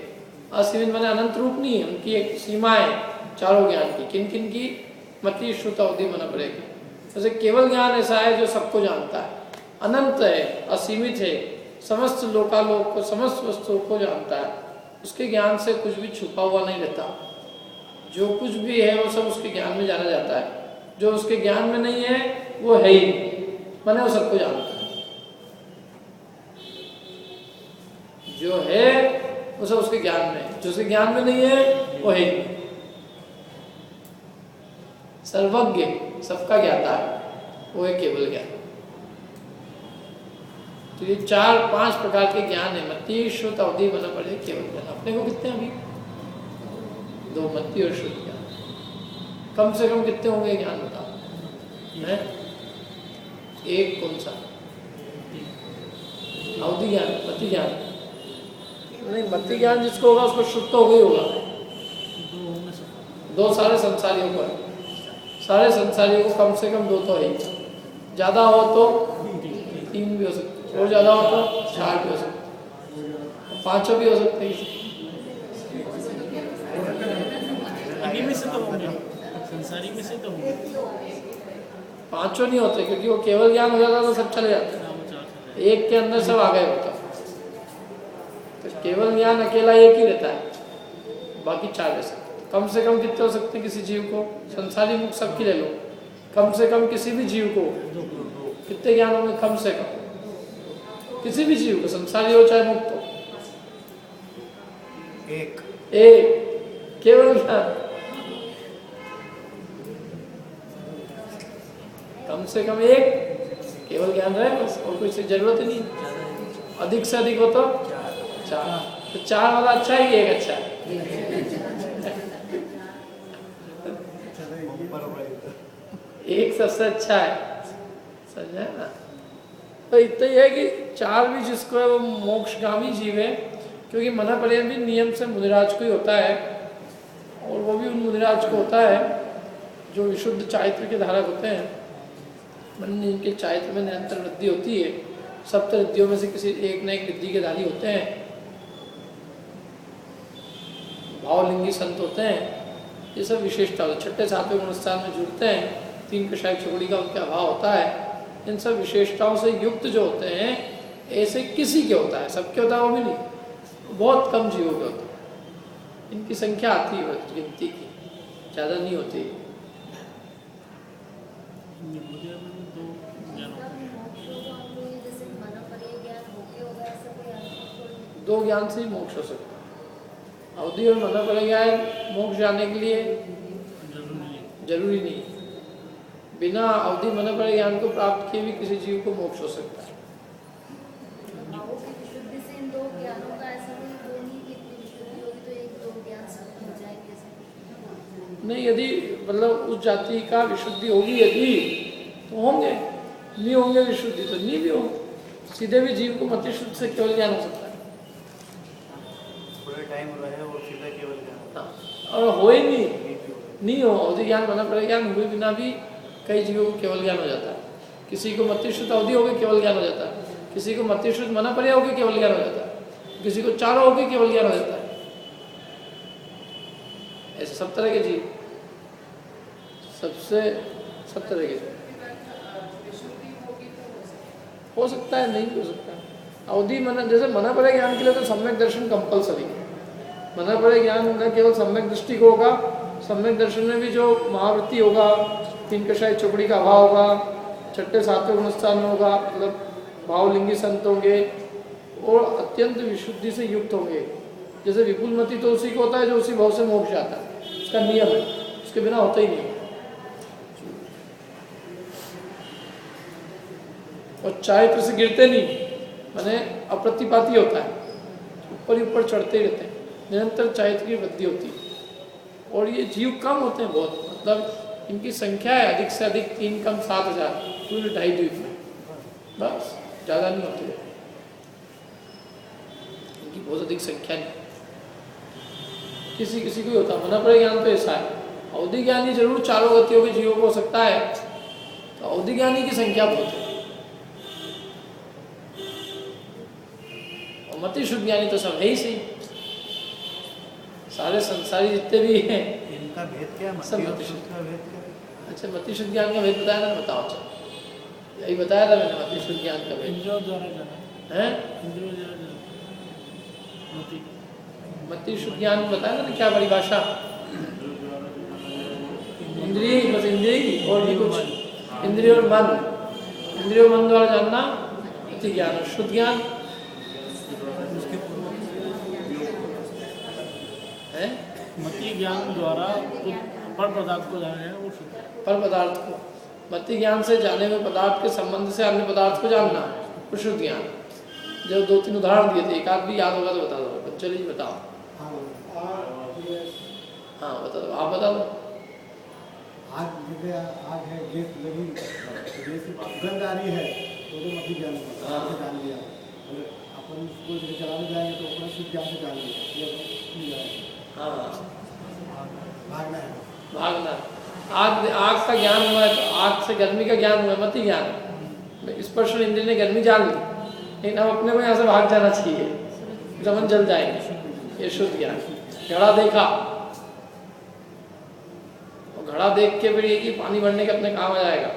असीमित माने अनंत रूप नहीं है, उनकी एक सीमा है चारों ज्ञान की। किन किन की? मति, श्रुत, अवधि, मन, पड़ेगी। जैसे केवल ज्ञान ऐसा है जो सबको जानता है, अनंत है, असीमित है, समस्त लोकालोक को, समस्त वस्तुओं को जानता है। उसके ज्ञान से कुछ भी छुपा हुआ नहीं रहता, जो कुछ भी है वो सब उसके ज्ञान में जाना जाता है। जो उसके ज्ञान में नहीं है वो है ही नहीं, माने वो सबको जानता है। जो है वो सब उसके ज्ञान में है, जो उसके ज्ञान में नहीं है वो है ही नहीं। सर्वज्ञ, सबका ज्ञाता है, वो है केवल ज्ञान। तो ये 4-5 प्रकार के ज्ञान है, मति, श्रुत, अवधि, मन, पड़े, केवल ज्ञान। अपने को कितने अभी? 2 मति और श्रुत ज्ञान। कम से कम कितने होंगे ज्ञान बताओ? है 1 कौन सा? अवधि ज्ञान, मति ज्ञान नहीं। मति ज्ञान जिसको होगा उसको श्रुत तो हो गई होगा। 2 सारे संसारियों को है, सारे संसारियों को कम से कम 2 तो है, ज्यादा हो तो 3 भी हो सकते, और ज्यादा हो तो 4 भी हो सकते, 5 भी हो सकते हैं। इन्हीं में से तो होंगे, संसारी में से तो होंगे। 5 नहीं होते, क्योंकि वो केवल ज्ञान हो जाता तो सब चले जाते, एक के अंदर सब आ गए होता। तो केवल ज्ञान अकेला एक ही रहता है, बाकी 4 रह सकते। कम से कम कितने हो सकते हैं किसी जीव को? संसारी मुक्त सबकी ले लो, कम से कम किसी भी जीव को कितने ज्ञान होंगे? कम से कम किसी भी जीव को, संसारी हो चाहे मुक्त हो, एक केवल ज्ञान। कम से कम एक केवल ज्ञान रहे बस, और कुछ जरूरत ही नहीं। अधिक से अधिक हो तो 4, तो 4 वाला अच्छा है कि 1 अच्छा है? एक सबसे अच्छा है, समझा ना? तो इतना ही है कि 4 भी जिसको है वो मोक्षगामी जीव है, क्योंकि मना पर्यन भी नियम से मुनिराज को ही होता है, और वो भी उन मुनिराज को होता है जो विशुद्ध चारित्र के धारक होते हैं। मन इनके चारित्र में निरंतर वृद्धि होती है, सप्त रिद्धियों में से किसी एक न एक रिद्धि के धारी होते हैं, भावलिंगी संत होते हैं। ये सब विशेषता होती है। 6ठे 7वें गुणस्थान में जुड़ते हैं, 3 कषाय चौकड़ी का उनका अभाव होता है। इन सब विशेषताओं से युक्त जो होते हैं, ऐसे किसी के होता है, सबके होता है वो भी नहीं, बहुत कम जीवों के होता है। इनकी संख्या आती है गिनती की, ज़्यादा नहीं होती। दो ज्ञान से ही मोक्ष हो सकता है। अवधि और मना पड़ गया है मोक्ष जाने के लिए जरूरी नहीं। बिना अवधि मना पड़े ज्ञान को प्राप्त किए भी किसी जीव को मोक्ष हो सकता है। नहीं, यदि मतलब उस जाति का विशुद्धि होगी यदि तो होंगे, नहीं होंगे विशुद्धि तो नहीं भी होंगे। सीधे भी जीव को मति शुद्ध से केवल ज्ञान हो सकता है। थोड़े टाइम रहे और सीधा केवल ज्ञान। हाँ, और हो ही नहीं हो अवधि ज्ञान बना पड़ेगा, ज्ञान हुए बिना भी कई जीवों को केवल ज्ञान हो जाता है। किसी को मति शुद्ध अवधि हो गई केवल ज्ञान हो जाता है, किसी को मति शुद्ध मना पर्या हो गई केवल ज्ञान हो जाता है, किसी को चारों हो गई केवल ज्ञान हो जाता है। ऐसे सब तरह के जीव, सब तरह के जीव हो सकता है, नहीं हो सकता है। अवधि मना, जैसे मना पड़े ज्ञान के लिए तो सम्यक दर्शन कंपलसरी है। मना पड़े ज्ञान न केवल सम्यक दृष्टि को होगा, सम्यक दर्शन में भी जो महावृत्ति होगा, तीन कषाय चौकड़ी का अभाव होगा, छठे सातवें गुणस्थान में होगा, मतलब भावलिंगी संत होंगे और अत्यंत विशुद्धि से युक्त होंगे। जैसे विपुलमति तो उसी को होता है जो उसी भाव से मोक्ष आता है, उसका नियम है, उसके बिना होता ही नहीं। और चारित्र से गिरते नहीं, माने अप्रतिपाती होता है, ऊपर ही ऊपर चढ़ते ही रहते हैं, निरंतर चारित्र की वृद्धि होती है। और ये जीव कम होते हैं बहुत, मतलब इनकी संख्या है अधिक से अधिक 3 कम 7,000 पूरे 2.5 द्वीप में, बस ज़्यादा नहीं होती है, इनकी बहुत अधिक संख्या नहीं। किसी किसी को ही होता है। मना पड़े ज्ञान तो ऐसा है, अवधि ज्ञानी जरूर चारों गतियों के जीवों को हो सकता है, तो अवधि ज्ञानी की संख्या बहुत है। और मति शुद्ध ज्ञानी तो सब है ही सही, सारे संसारी जितने भी हैं इनका भेद क्या है? सब मति शुद्ध का भेद क्या है? अच्छा, मति शुद्ध ज्ञान का भेद बताया ना, बताओ। अच्छा, यही बताया था मैंने, मति शुद्ध ज्ञान का भेद इंद्रियों द्वारा जाना है। इंद्रियों द्वारा जाना मति मति शुद्ध ज्ञान में बताया ना क्या परिभाषा, इंद्रिय, बस इंद्रिय और भी कुछ, इंद्रिय और मन, इंद्रिय और मन द्वारा जानना मति ज्ञान। और शुद्ध ज्ञान है मति ज्ञान द्वारा पर पदार्थ को जाना है वो शुद्ध। पर पदार्थ को, मति ज्ञान से जाने हुए पदार्थ के संबंध से अन्य पदार्थ को जानना वो शुद्ध ज्ञान। जो 2-3 उदाहरण दिए थे, एक आध भी याद होगा तो बता दो। चलिए बताओ। हाँ बता दो, आप बता दो। आग जैसे आग है, गैस लगी, जैसे गंध आ रही है तो मति ज्ञान से जान लिया। अगर अपन उसको जैसे चलाने जाएंगे तो अपना शुद्ध ज्ञान से जान लिया। हाँ, भागना है, भागना। आग का ज्ञान हुआ है तो आग से गर्मी का ज्ञान हुआ है, मति ज्ञान। स्पर्श इंद्रिय ने गर्मी जान ली, लेकिन अब अपने को यहाँ से भाग जाना चाहिए, जमन जल जाएंगे, ये शुद्ध ज्ञान। घड़ा देखा, और घड़ा देख के फिर ये कि पानी भरने के अपने काम आ जाएगा,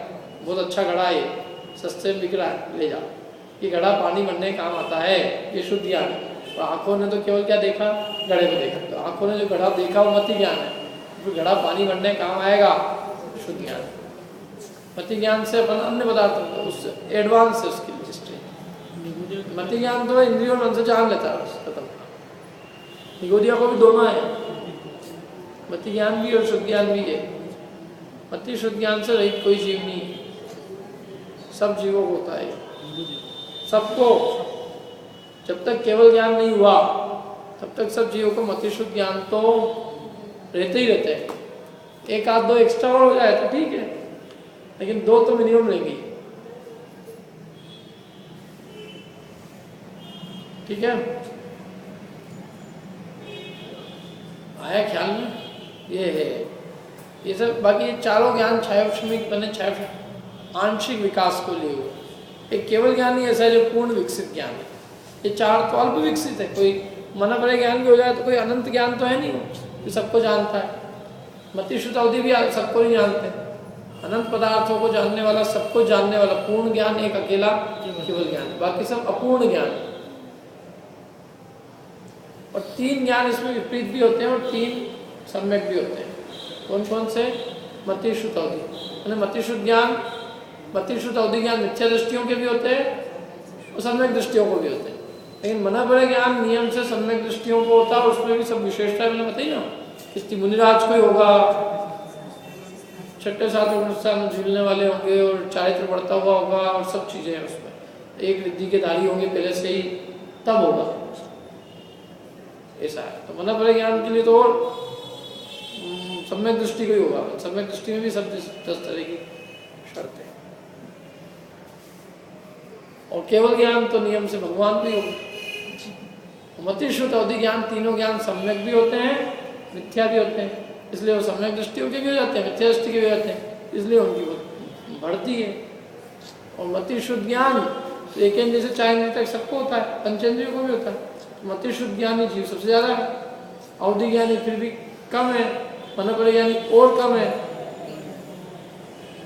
बहुत अच्छा घड़ा है, सस्ते में बिक रहा है, ले जाओ। ये घड़ा पानी भरने काम आता है, ये शुद्ध ज्ञान है। तो आंखों ने तो केवल क्या देखा, घड़े को देखा, तो आंखों ने जो घड़ा देखा वो मति ज्ञान है। फिर घड़ा पानी भरने काम आएगा, शुद्ध ज्ञान। मति ज्ञान से अपन अन्य पदार्थ उससे एडवांस है उसकी हिस्ट्री। मति ज्ञान तो इंद्रियों और मन से जान लेता है, खत्म। निगोदिया को भी दोनों है, मति ज्ञान भी और शुद्ध ज्ञान भी है। मति शुद्ध ज्ञान से रहित कोई जीव नहीं है, सब जीवों को होता है, सबको। जब तक केवल ज्ञान नहीं हुआ तब तक सब जीवों को मति शुद्ध ज्ञान तो रहते ही रहते हैं। एक आध दो एक्स्ट्रा हो जाए तो ठीक है, लेकिन 2 तो मिनिमम रहेंगी, ठीक है। आया ख्याल में? ये है, ये सब। बाकी ये चारों ज्ञान छायोक्षमिक बने, आंशिक विकास को लिए हुए। एक केवल ज्ञान ही ऐसा है जो पूर्ण विकसित ज्ञान है। ये 4 तो अल्प विकसित है, कोई मना पड़े ज्ञान भी हो जाए तो कोई अनंत ज्ञान तो है नहीं, जो सबको जानता है। मति शुद्ध अवधि भी सबको नहीं जानते। अनंत पदार्थों को जानने वाला, सबको जानने वाला पूर्ण ज्ञान एक अकेला केवल ज्ञान है, बाकी सब अपूर्ण ज्ञान। और 3 ज्ञान इसमें विपरीत भी होते हैं और 3 सम्यक भी होते हैं। कौन कौन से? मति शुद्ध अवधि, मति शुद्ध ज्ञान, मति शुद्ध अवधि ज्ञान मिथ्या दृष्टियों के भी होते हैं और सम्यक दृष्टियों को भी होते हैं। लेकिन मना पड़े ज्ञान नियम से सम्यक दृष्टियों को होता है, और उसमें भी सब विशेषताएं मैंने बताई ना, किसी मुनिराज को ही होगा, छठे सातवें गुणस्थान में झूलने वाले होंगे और चारित्र बढ़ता हुआ होगा और सब चीज़ें हैं उसमें, एक रिद्धि के धारी होंगे पहले से ही, तब होगा, ऐसा है। तो मना पड़े ज्ञान के लिए तो और सम्यक दृष्टि को ही होगा। सम्यक दृष्टि में भी सब 10 तरह की शर्तें। और केवल ज्ञान तो नियम से भगवान भी होगा। मति शुद्ध अवधि ज्ञान, तीनों ज्ञान सम्यक भी होते हैं, मिथ्या भी होते हैं, इसलिए वो सम्यक दृष्टि के भी हो जाते हैं, मिथ्या दृष्टि के भी हो जाते हैं, इसलिए उनकी वो बढ़ती है। और मति शुद्ध ज्ञान एक इंद्रिय से 4 इंद्रिय तक सबको होता है, पंचेंद्रियों को भी होता है। मति शुद्ध ज्ञानी जीव सबसे ज्यादा है, अवधि ज्ञानी फिर भी कम है, मनोपरि ज्ञानी और कम है,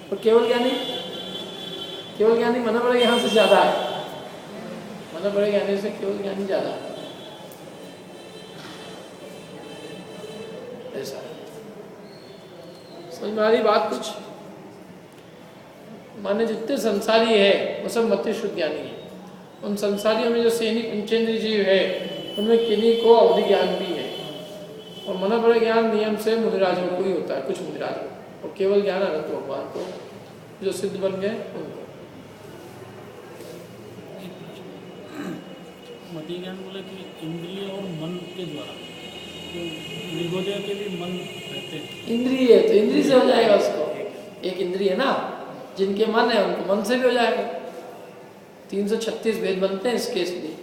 और केवल ज्ञानी मनोपरि यहाँ से ज्यादा है, मनोपरि ज्ञानी से केवल ज्ञानी ज्यादा है। ऐसा है। समझ में आ रही बात कुछ? माने जितने संसारी है वो सब मति शुद्ध ज्ञानी है। उन संसारियों में जो सेनी पंचेंद्रिय जीव है उनमें किन्हीं को अवधि ज्ञान भी है, और मनोपरि ज्ञान नियम से मुनिराजों को ही होता है, कुछ मुनिराजों, और केवल ज्ञान अनंत भगवान को जो सिद्ध बन गए उनको। मति ज्ञान बोले कि इंद्रिय और मन के द्वारा, तो निगोदय के भी मन रहते हैं। इंद्रिय है तो इंद्रिय से हो जाएगा उसको, एक इंद्रिय है ना, जिनके मन है उनको मन से भी हो जाएगा। 336 भेद बनते हैं इसके, इसलिए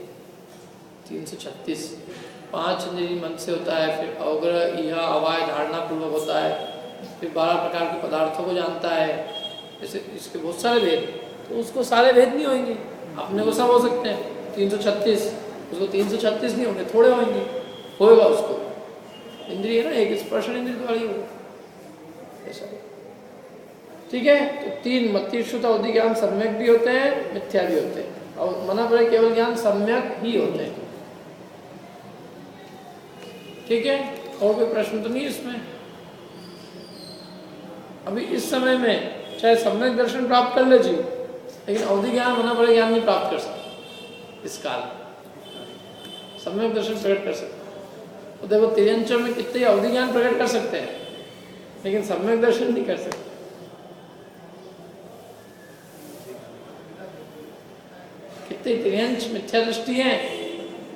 336 5 इंद्रिय मन से होता है, फिर अवग्रह इहा अवाय धारणा पूर्वक होता है, फिर 12 प्रकार के पदार्थों को जानता है, ऐसे इसके बहुत सारे भेद। तो उसको सारे भेद नहीं होंगे, अपने को सब हो सकते हैं 336, उसको 336 नहीं होंगे, थोड़े होंगे, होएगा उसको। इंद्रिय है ना, एक स्पर्शन इंद्रिय द्वारा ही होगा ऐसा। ठीक है, तो 3 मति शुद्ध अवधि ज्ञान सम्यक भी होते हैं, मिथ्या भी होते हैं, और मनोपरि केवल ज्ञान सम्यक ही होते हैं। ठीक है, और कोई प्रश्न तो नहीं इसमें? अभी इस समय में चाहे सम्यक दर्शन प्राप्त कर ले जी, लेकिन अवधि ज्ञान मनोपरि ज्ञान नहीं प्राप्त कर सकते इस काल में। सम्यक दर्शन प्रकट कर सकते, तो देखो तिर्यंचर में कितने अवधि ज्ञान प्रकट कर सकते हैं, लेकिन सम्यक दर्शन नहीं कर सकते। कितने तिर्यंच मिथ्या दृष्टि है,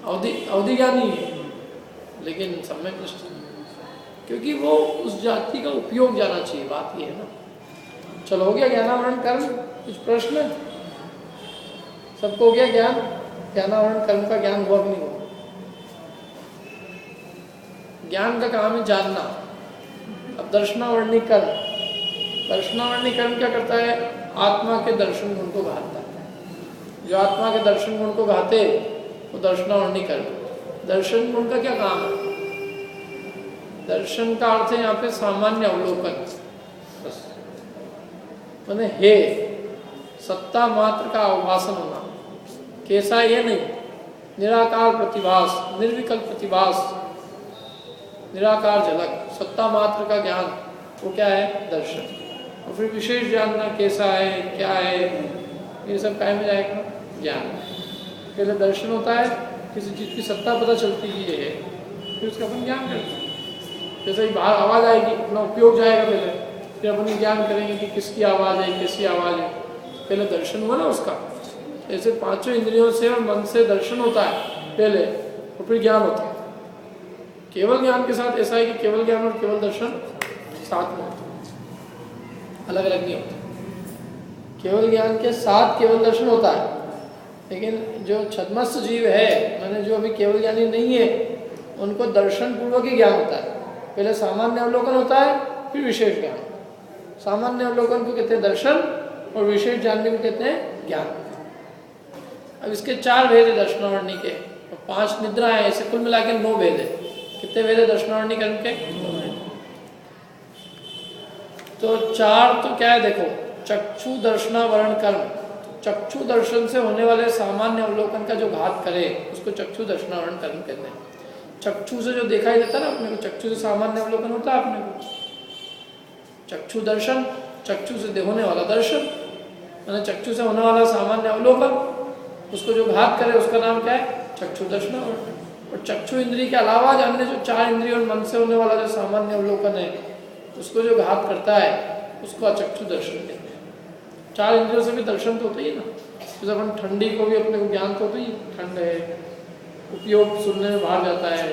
अवधि ज्ञानी है, लेकिन सम्यक दृष्टि, क्योंकि वो उस जाति का उपयोग जाना चाहिए, बात ये है ना। चलो हो गया ज्ञानावरण कर्म, कुछ प्रश्न? सबको हो गया ज्ञान? ज्ञानावरण कर्म का ज्ञान हुआ भी नहीं हुआ? ज्ञान का काम है जानना। अब दर्शनावरणी कर्म, दर्शनावरणी कर्म क्या करता है? आत्मा के दर्शन गुण को घाता है। जो आत्मा के दर्शन गुण को घाते वो दर्शनावरणी कर्म। दर्शन गुण का क्या काम है? दर्शन का अर्थ है यहाँ पे सामान्य अवलोकन, बस, माने हे सत्ता मात्र का अवभाषण होना। कैसा ये नहीं, निराकार प्रतिभास, निर्विकल्प प्रतिभास, निराकार झलक, सत्ता मात्र का ज्ञान, वो क्या है? दर्शन। और फिर विशेष जानना कैसा है, क्या है, ये सब काय में जाएगा? ज्ञान। पहले दर्शन होता है, किसी चीज़ की सत्ता पता चलती है ये है, फिर उसका अपन ज्ञान करते हैं। जैसे ही बाहर आवाज़ आएगी अपना उपयोग जाएगा पहले, फिर अपन ज्ञान करेंगे कि किसकी आवाज़ है, कैसी आवाज़ है, पहले दर्शन हुआ ना उसका। ऐसे 5 इंद्रियों से और मन से दर्शन होता है पहले, और फिर ज्ञान होता है। केवल ज्ञान के साथ ऐसा है कि केवल ज्ञान और केवल दर्शन साथ में होते हैं, अलग अलग नहीं होते। केवल ज्ञान के साथ केवल दर्शन होता है, लेकिन जो छद्मस्थ जीव है, माने जो अभी केवल ज्ञानी नहीं है, उनको दर्शन पूर्वक ही ज्ञान होता है। पहले सामान्य अवलोकन होता है, फिर विशेष ज्ञान। सामान्य अवलोकन को कहते हैं दर्शन, और विशेष जानने को कहते हैं ज्ञान। अब इसके 4 भेद है दर्शनावरणी के, और 5 निद्रा है, ऐसे कुल मिला के 9 भेद है। कितने भेद है दर्शनावरणी कर्म के? तो 4 तो क्या है देखो, चक्षु दर्शनावरण कर्म, चक्षु दर्शन से होने वाले सामान्य अवलोकन का जो घात करे उसको चक्षु दर्शनावरण कर्म कहते हैं। चक्षु से जो दिखाई देता है ना अपने को, चक्षु से सामान्य अवलोकन होता है अपने को, चक्षु दर्शन, चक्षु से होने वाला दर्शन, मैंने चक्षु से होने वाला सामान्य अवलोकन, उसको जो घात करे उसका नाम क्या है? चक्षु दर्शनावरण। और चक्षु इंद्रिय के अलावा अन्य जो 4 इंद्रिय और मन से होने वाला जो सामान्य अवलोकन है, उसको जो घात करता है उसको अचक्षु दर्शन कहते हैं। 4 इंद्रियों से भी दर्शन तो होता ही ना, जैसे अपन ठंडी को भी अपने को ज्ञान तो होता ही, ठंड है, उपयोग सुनने में बाहर जाता है,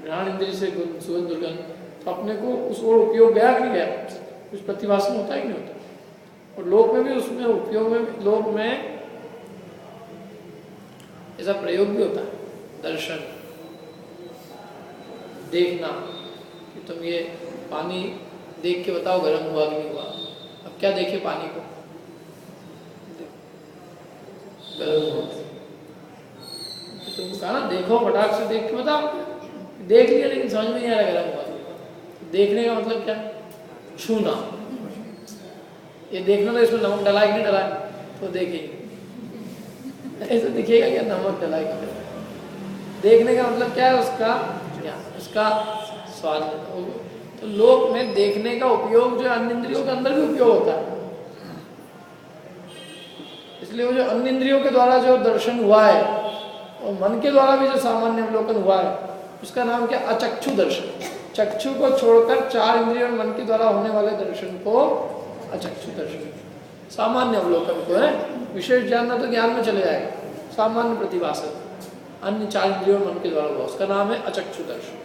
घ्राण इंद्रिय से सुगंध दुर्गंध, तो अपने को उस और उपयोग गया कि नहीं गया, कुछ प्रतिभासन होता है कि नहीं होता। और लोक में भी उसमें उपयोग में, लोक में ऐसा प्रयोग भी होता है, दर्शन देखना कि तुम ये पानी देख के बताओ गर्म हुआ कि नहीं हुआ। अब क्या देखे पानी को, गर्म हुआ। तो तुमको कहा ना देखो, फटाक से देख के बताओ। देख लिया लेकिन समझ में नहीं आ रहा गर्म हुआ। देखने का मतलब क्या, छूना। ये देखना तो इसमें नमक डला कि नहीं डला, तो देखेंगे ऐसे दिखेगा क्या नमक डला कि नहीं। देखने का मतलब क्या है, उसका क्या, उसका स्वाद। तो लोक में देखने का उपयोग जो अन्य इंद्रियों के अंदर भी उपयोग होता है। इसलिए वो जो अन्य इंद्रियों के द्वारा जो दर्शन हुआ है और मन के द्वारा भी जो सामान्य अवलोकन हुआ है, उसका नाम क्या, अचक्षु दर्शन। चक्षु को छोड़कर 4 इंद्रियों और मन के द्वारा होने वाले दर्शन को अचक्षु दर्शन, सामान्य अवलोकन को है। विशेष जानना तो ज्ञान में चले जाएगा, सामान्य प्रतिभासन अन्य 4 इंद्रियों और मन के द्वारा हुआ, उसका नाम है अचक्षु दर्शन।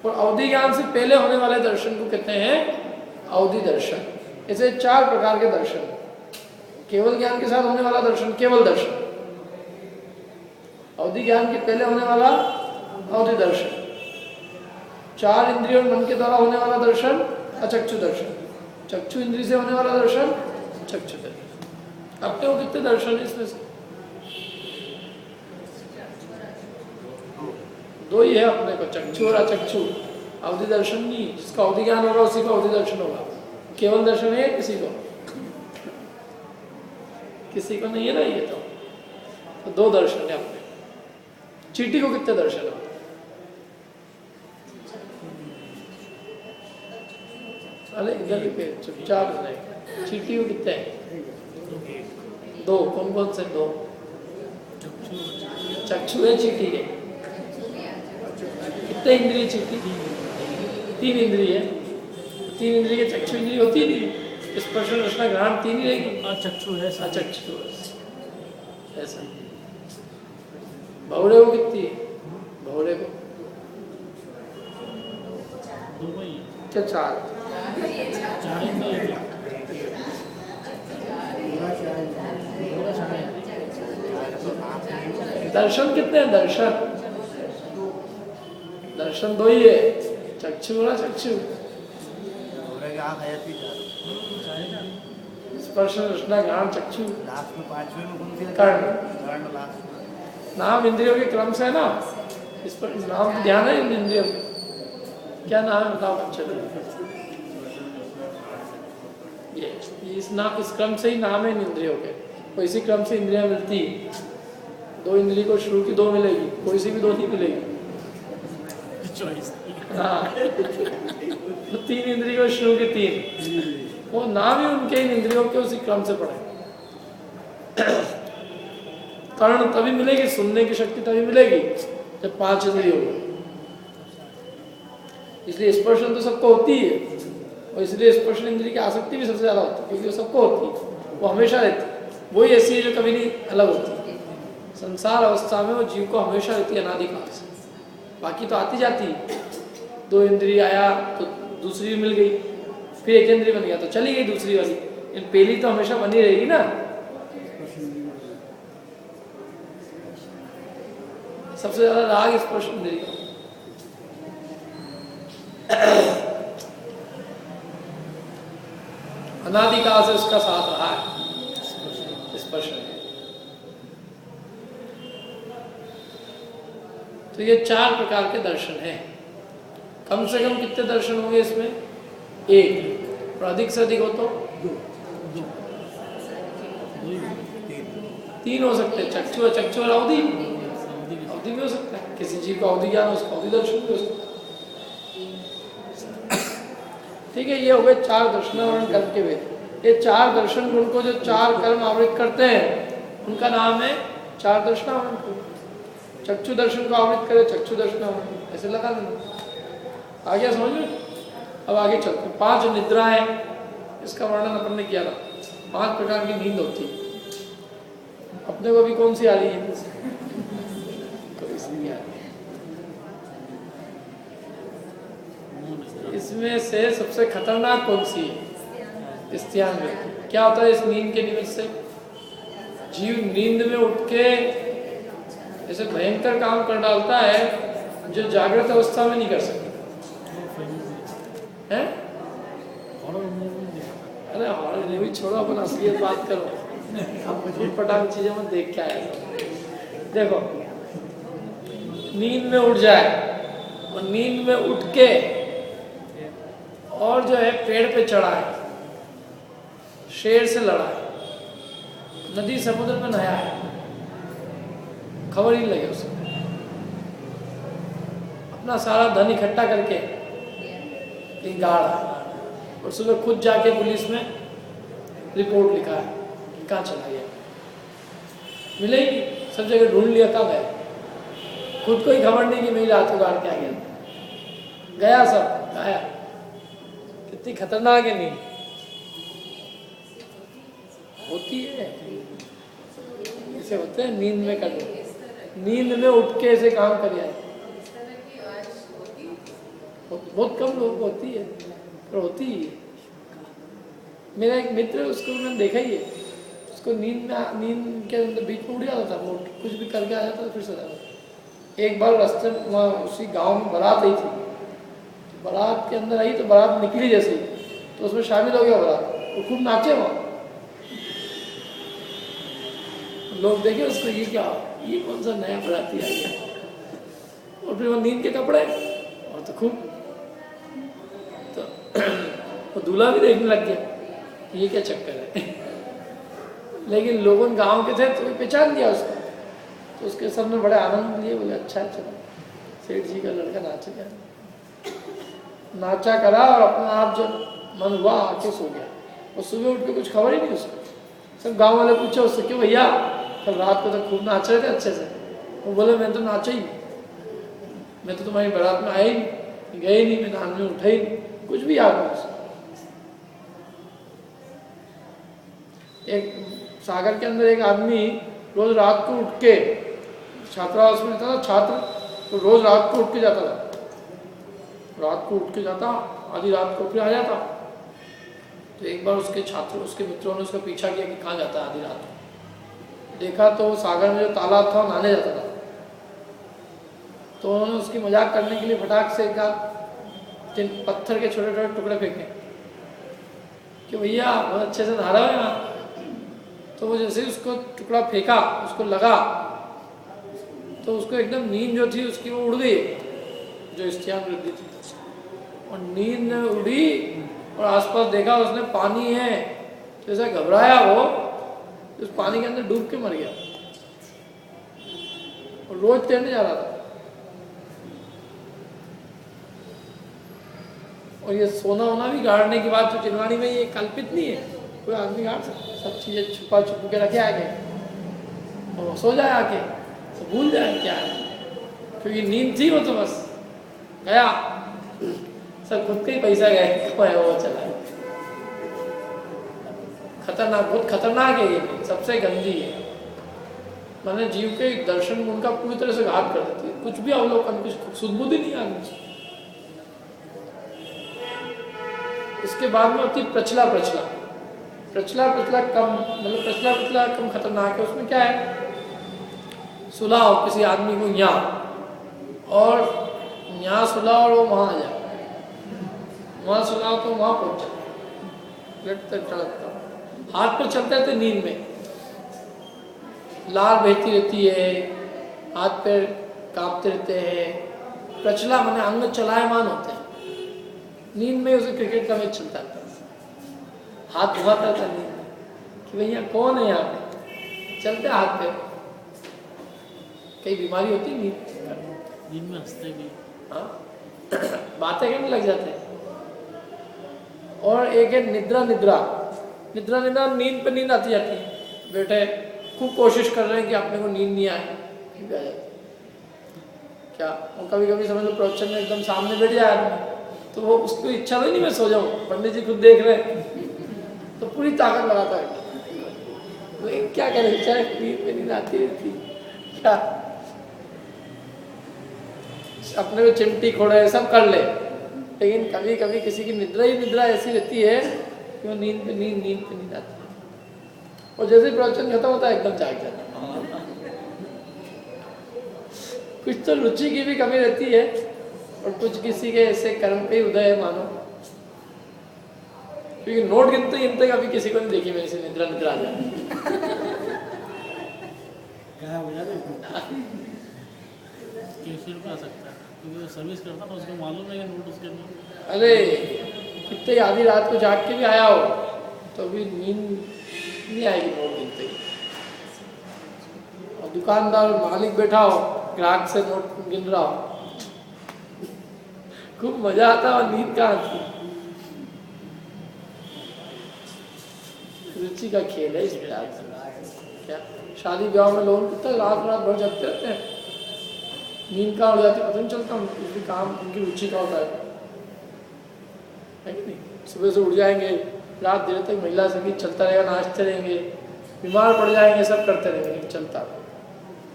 और अवधि ज्ञान से पहले होने वाले दर्शन को कहते हैं अवधि दर्शन। ऐसे 4 प्रकार के दर्शन, केवल ज्ञान के साथ होने वाला दर्शन केवल दर्शन, अवधि ज्ञान के पहले होने वाला अवधि दर्शन, 4 इंद्रियों और मन के द्वारा होने वाला दर्शन अचक्षु दर्शन, चक्षु इंद्रिय से होने वाला दर्शन चक्षु दर्शन। अपने को कितने दर्शन है इसमें से, 2 ही है अपने को, चक्षु और अचक्षु। अवधि दर्शन नहीं, जिसका अवधि ज्ञान होगा उसी को अवधि दर्शन होगा। केवल दर्शन है किसी को, किसी को नहीं है ना ये। तो 2 दर्शन है अपने। चींटी को कितने दर्शन है, अरे इधर पे चुपचाप नहीं, चींटी को कितने हैं, 2। कौन कौन से 2, चक्षु है चींटी के, कितने इंद्रिय चींटी, 3 इंद्रिय है। 3 इंद्रिय के चक्षु इंद्रिय होती नहीं, स्पर्श रसना ग्रहण 3 ही रहेगी। अचक्षु है, अचक्षु ऐसा। भौरे को कितनी है, भौरे को क्या 4 दर्शन कितने हैं, दर्शन 2 ही है, चक्षु ना चक्षु, स्पर्श रसना ग्रहण चक्षु, कर्ण। नाम इंद्रियों के क्रम से है ना, इस पर नाम ध्यान है इन इंद्रियों में, क्या नाम है बताओ बच्चे। ये इस क्रम से ही नाम है इन इंद्रियों के। तो इसी क्रम से इंद्रियां मिलती, 2 इंद्रिय को शुरू की 2 मिलेगी, कोई सी भी 2 नहीं मिलेगी। हाँ तो 3 इंद्रिय को शुरू की 3, वो नाम ही उनके इन इंद्रियों के उसी क्रम से पड़े। कर्ण तभी मिलेगी, सुनने की शक्ति तभी मिलेगी जब 5 इंद्रिय होगा। इसलिए स्पर्शन तो सबको होती है, और इसलिए स्पर्शन इंद्रिय की आसक्ति भी सबसे ज्यादा होती है, क्योंकि वो सबको होती है, वो हमेशा रहती है। वही ऐसी है जो कभी नहीं अलग होती। संसार अवस्था में वो जीव को हमेशा रहती है अनादिकाल से। बाकी तो आती जाती, 2 इंद्रिय आया तो दूसरी मिल गई, फिर 1 इंद्रिय बन गया तो चली गई दूसरी वाली, पहली तो हमेशा बनी रहेगी ना। सबसे ज्यादा राग स्पर्श इंद्रिय, अनादिकाल से उसका साथ रहा है स्पर्श। तो ये 4 प्रकार के दर्शन हैं। कम से कम कितने दर्शन होंगे इसमें, 1, और अधिक से अधिक हो तो 3 हो सकते हैं। चक्षु चक्षु और अवधि भी हो सकता है, किसी जीव का अवधि ज्ञान उसका अवधि दर्शन भी हो सकता है। ठीक है, ये हो गए 4 दर्शनावरण कर्म के वेद। ये 4 दर्शन गुण को जो 4 कर्म आवृत करते हैं उनका नाम है 4 दर्शनावरण। चक्षु दर्शन को आवृत करे चक्षु दर्शनावरण, ऐसे लगा देना। आ गया समझ में? अब आगे चलते हैं। 5 निद्रा है, इसका वर्णन अपन ने किया था। 5 प्रकार की नींद होती है। अपने को भी कौन सी आ रही है? कोई सी नहीं आ रही है। इसमें से सबसे खतरनाक कौन सी है? स्त्यान वृत्ति। क्या होता है इस नींद के निमित्त से? जीव नींद में उठ के ऐसे भयंकर काम कर डालता है जो जागृत अवस्था में नहीं कर सकता है। अरे हॉरर मूवी छोड़ो, अपन असलियत बात करो। आप कुछ पटाख चीजें मत देख के आए। देखो, नींद में उठ जाए और नींद में उठ के और जो है पेड़ पे चढ़ा है, शेर से लड़ा है, नदी समुद्र में नहाया है, खबर ही नहीं लगे उसे, अपना सारा धन इकट्ठा करके कहीं गाड़ है और सुबह खुद जाके पुलिस में रिपोर्ट लिखा है कि कहाँ चला गया, मिलेगी, सब जगह ढूंढ लिया, कब है, खुद को ही खबर नहीं कि मेरी रात को गाड़ के आ गया, गया सब गाया। कितनी खतरनाक है नींद होती है। ऐसे होते हैं नींद में कर, नींद में उठ के ऐसे काम करिए। बहुत कम लोग होती है पर होती ही है। मेरा एक मित्र, उसको मैंने देखा ही है, उसको नींद के अंदर बीच में उड़ जाता था, वो कुछ भी करके आ जाता था, फिर से जाता। एक बार रास्ते में वहाँ उसी गांव में बारात आई थी, तो बारात के अंदर आई तो बारात निकली जैसे तो उसमें शामिल हो गया बारात, वो खूब नाचे वहाँ। लोग देखे उसको, ये क्या, ये कौन सा नया बाराती आ गया। और फिर वो नींद के कपड़े और तो खूब, तो वो दूल्हा भी देखने लग गया ये क्या चक्कर है। लेकिन लोगों गांव के थे तो पहचान दिया उसको, तो उसके सब ने बड़े आनंद लिए, बोले अच्छा चलो सेठ जी का लड़का नाच गया, नाचा करा और अपना आप जब मन हुआ आके सो गया। और सुबह उठ के कुछ खबर ही नहीं उसको। सब गांव वाले पूछे उससे, क्यों भैया कल रात को तो खूब नाच रहे थे अच्छे से। वो बोले मैं तो नाचा ही नहीं, मैं तो तुम्हारी बारात में आया ही नहीं, गए नहीं, मैं नान में उठा ही नहीं, कुछ भी याद नहीं उसको। एक सागर के अंदर एक आदमी रोज रात को उठ के, छात्रावास में रहता था छात्र, तो रोज रात को उठ के जाता था, रात को उठ के जाता, आधी रात को फिर आ जाता। तो एक बार उसके छात्र, उसके मित्रों ने उसका पीछा किया कि कहाँ जाता है आधी रात को। देखा तो सागर में जो तालाब था नहाने जाता था। तो उन्होंने उसकी मजाक करने के लिए फटाक से एक पत्थर के छोटे छोटे टुकड़े फेंके कि भैया बहुत अच्छे से नहा रहा है यहाँ। तो वो जैसे उसको टुकड़ा फेंका, उसको लगा, तो उसको एकदम नींद जो थी उसकी वो उड़ गई, जो स्त्यान वृद्धि थी, और नींद उड़ी और आसपास देखा उसने पानी है, जैसे घबराया वो, उस पानी के अंदर डूब के मर गया। और रोज तैरने जा रहा था। और ये सोना वोना भी गाड़ने की बात तो चिनवाड़ी में ये कल्पित नहीं है, कोई आदमी गाड़ सकता, सब चीजें छुपा छुप के रखे आगे और सो जाए आके, तो भूल जाए क्या है, क्योंकि नींद थी वो तो बस गया, सब खुद का ही पैसा गया, वो चला। खतरनाक, बहुत खतरनाक है ये, सबसे गंदी है। मैंने जीव के दर्शन गुण का पूरी तरह से घात कर देती है, कुछ भी अवलोकन, कुछ सुदबुद्धि नहीं आनी। इसके बाद में होती प्रचला प्रचला। प्रचला प्रचला कम, मतलब प्रचला प्रचला कम खतरनाक है। उसमें क्या है, सुलाओ किसी आदमी को यहाँ, और यहाँ सुलाओ और वो वहाँ आ जाए, वहाँ सुलाओ तो वहाँ पहुँच जाए, लटते टड़कता, हाथ पर चलते रहते नींद में, लार बहती रहती है, हाथ पैर कांपते रहते हैं। प्रचला माने अंग चलायमान होते हैं। नींद में उसे क्रिकेट का मैच चलता था, हाथ घुमाता था नींद में कि भैया कौन है यहाँ पे, चलते हाथ पे। कई बीमारी होती नींद में हंसते भी, हाँ बातें करने लग जाते हैं। और एक है निद्रा निद्रा। निद्रा निद्रा नींद पे नींद आती जाती है, बेटे खूब कोशिश कर रहे हैं कि अपने को नींद नहीं आए, फिर भी आ जाती क्या। और कभी कभी समझ लो प्रवचन में एकदम सामने बैठ जाए आदमी, तो वो उसको इच्छा तो नहीं मैं सो जाऊँ, पंडित जी खुद देख रहे हैं तो पूरी ताकत लगाता है। लेकिन क्या करें, बेचारे नींद पे नींद आती रहती क्या, अपने को चिमटी खोड़े सब कर ले, लेकिन कभी कभी किसी की निद्रा ऐसी रहती है कि वो नींद पे नींद आती है और जैसे प्रवचन खत्म होता है एकदम जाग जाता है। कुछ तो रुचि की भी कमी रहती है और कुछ किसी के ऐसे कर्म पे उदय है मानो, क्योंकि नोट गिनते कभी किसी को नहीं देखी मेरे से निद्रा आ जाए। कैसे रुका सकता है क्योंकि वो सर्विस करता था, उसको मालूम है कि नोट उसके अंदर। अरे कितने आधी रात को जाग के भी आया हो तो भी नींद नहीं आएगी नोट गिनते ही। और दुकानदार मालिक बैठा हो, ग्राहक से नोट गिन रहा हो, खूब मजा आता और नींद कहाँ आती। रुचि का खेल है इसमें। क्या शादी ब्याह में लोग कितना रात भर जगते रहते हैं, नींद कहाँ हो जाती है पता नहीं चलता। उनकी काम उनकी रुचि का होता है कि नहीं। सुबह से उठ जाएंगे, रात देर तक महिला संगीत चलता रहेगा, नाचते रहेंगे, बीमार पड़ जाएंगे, सब करते रहेंगे, लेकिन चलता।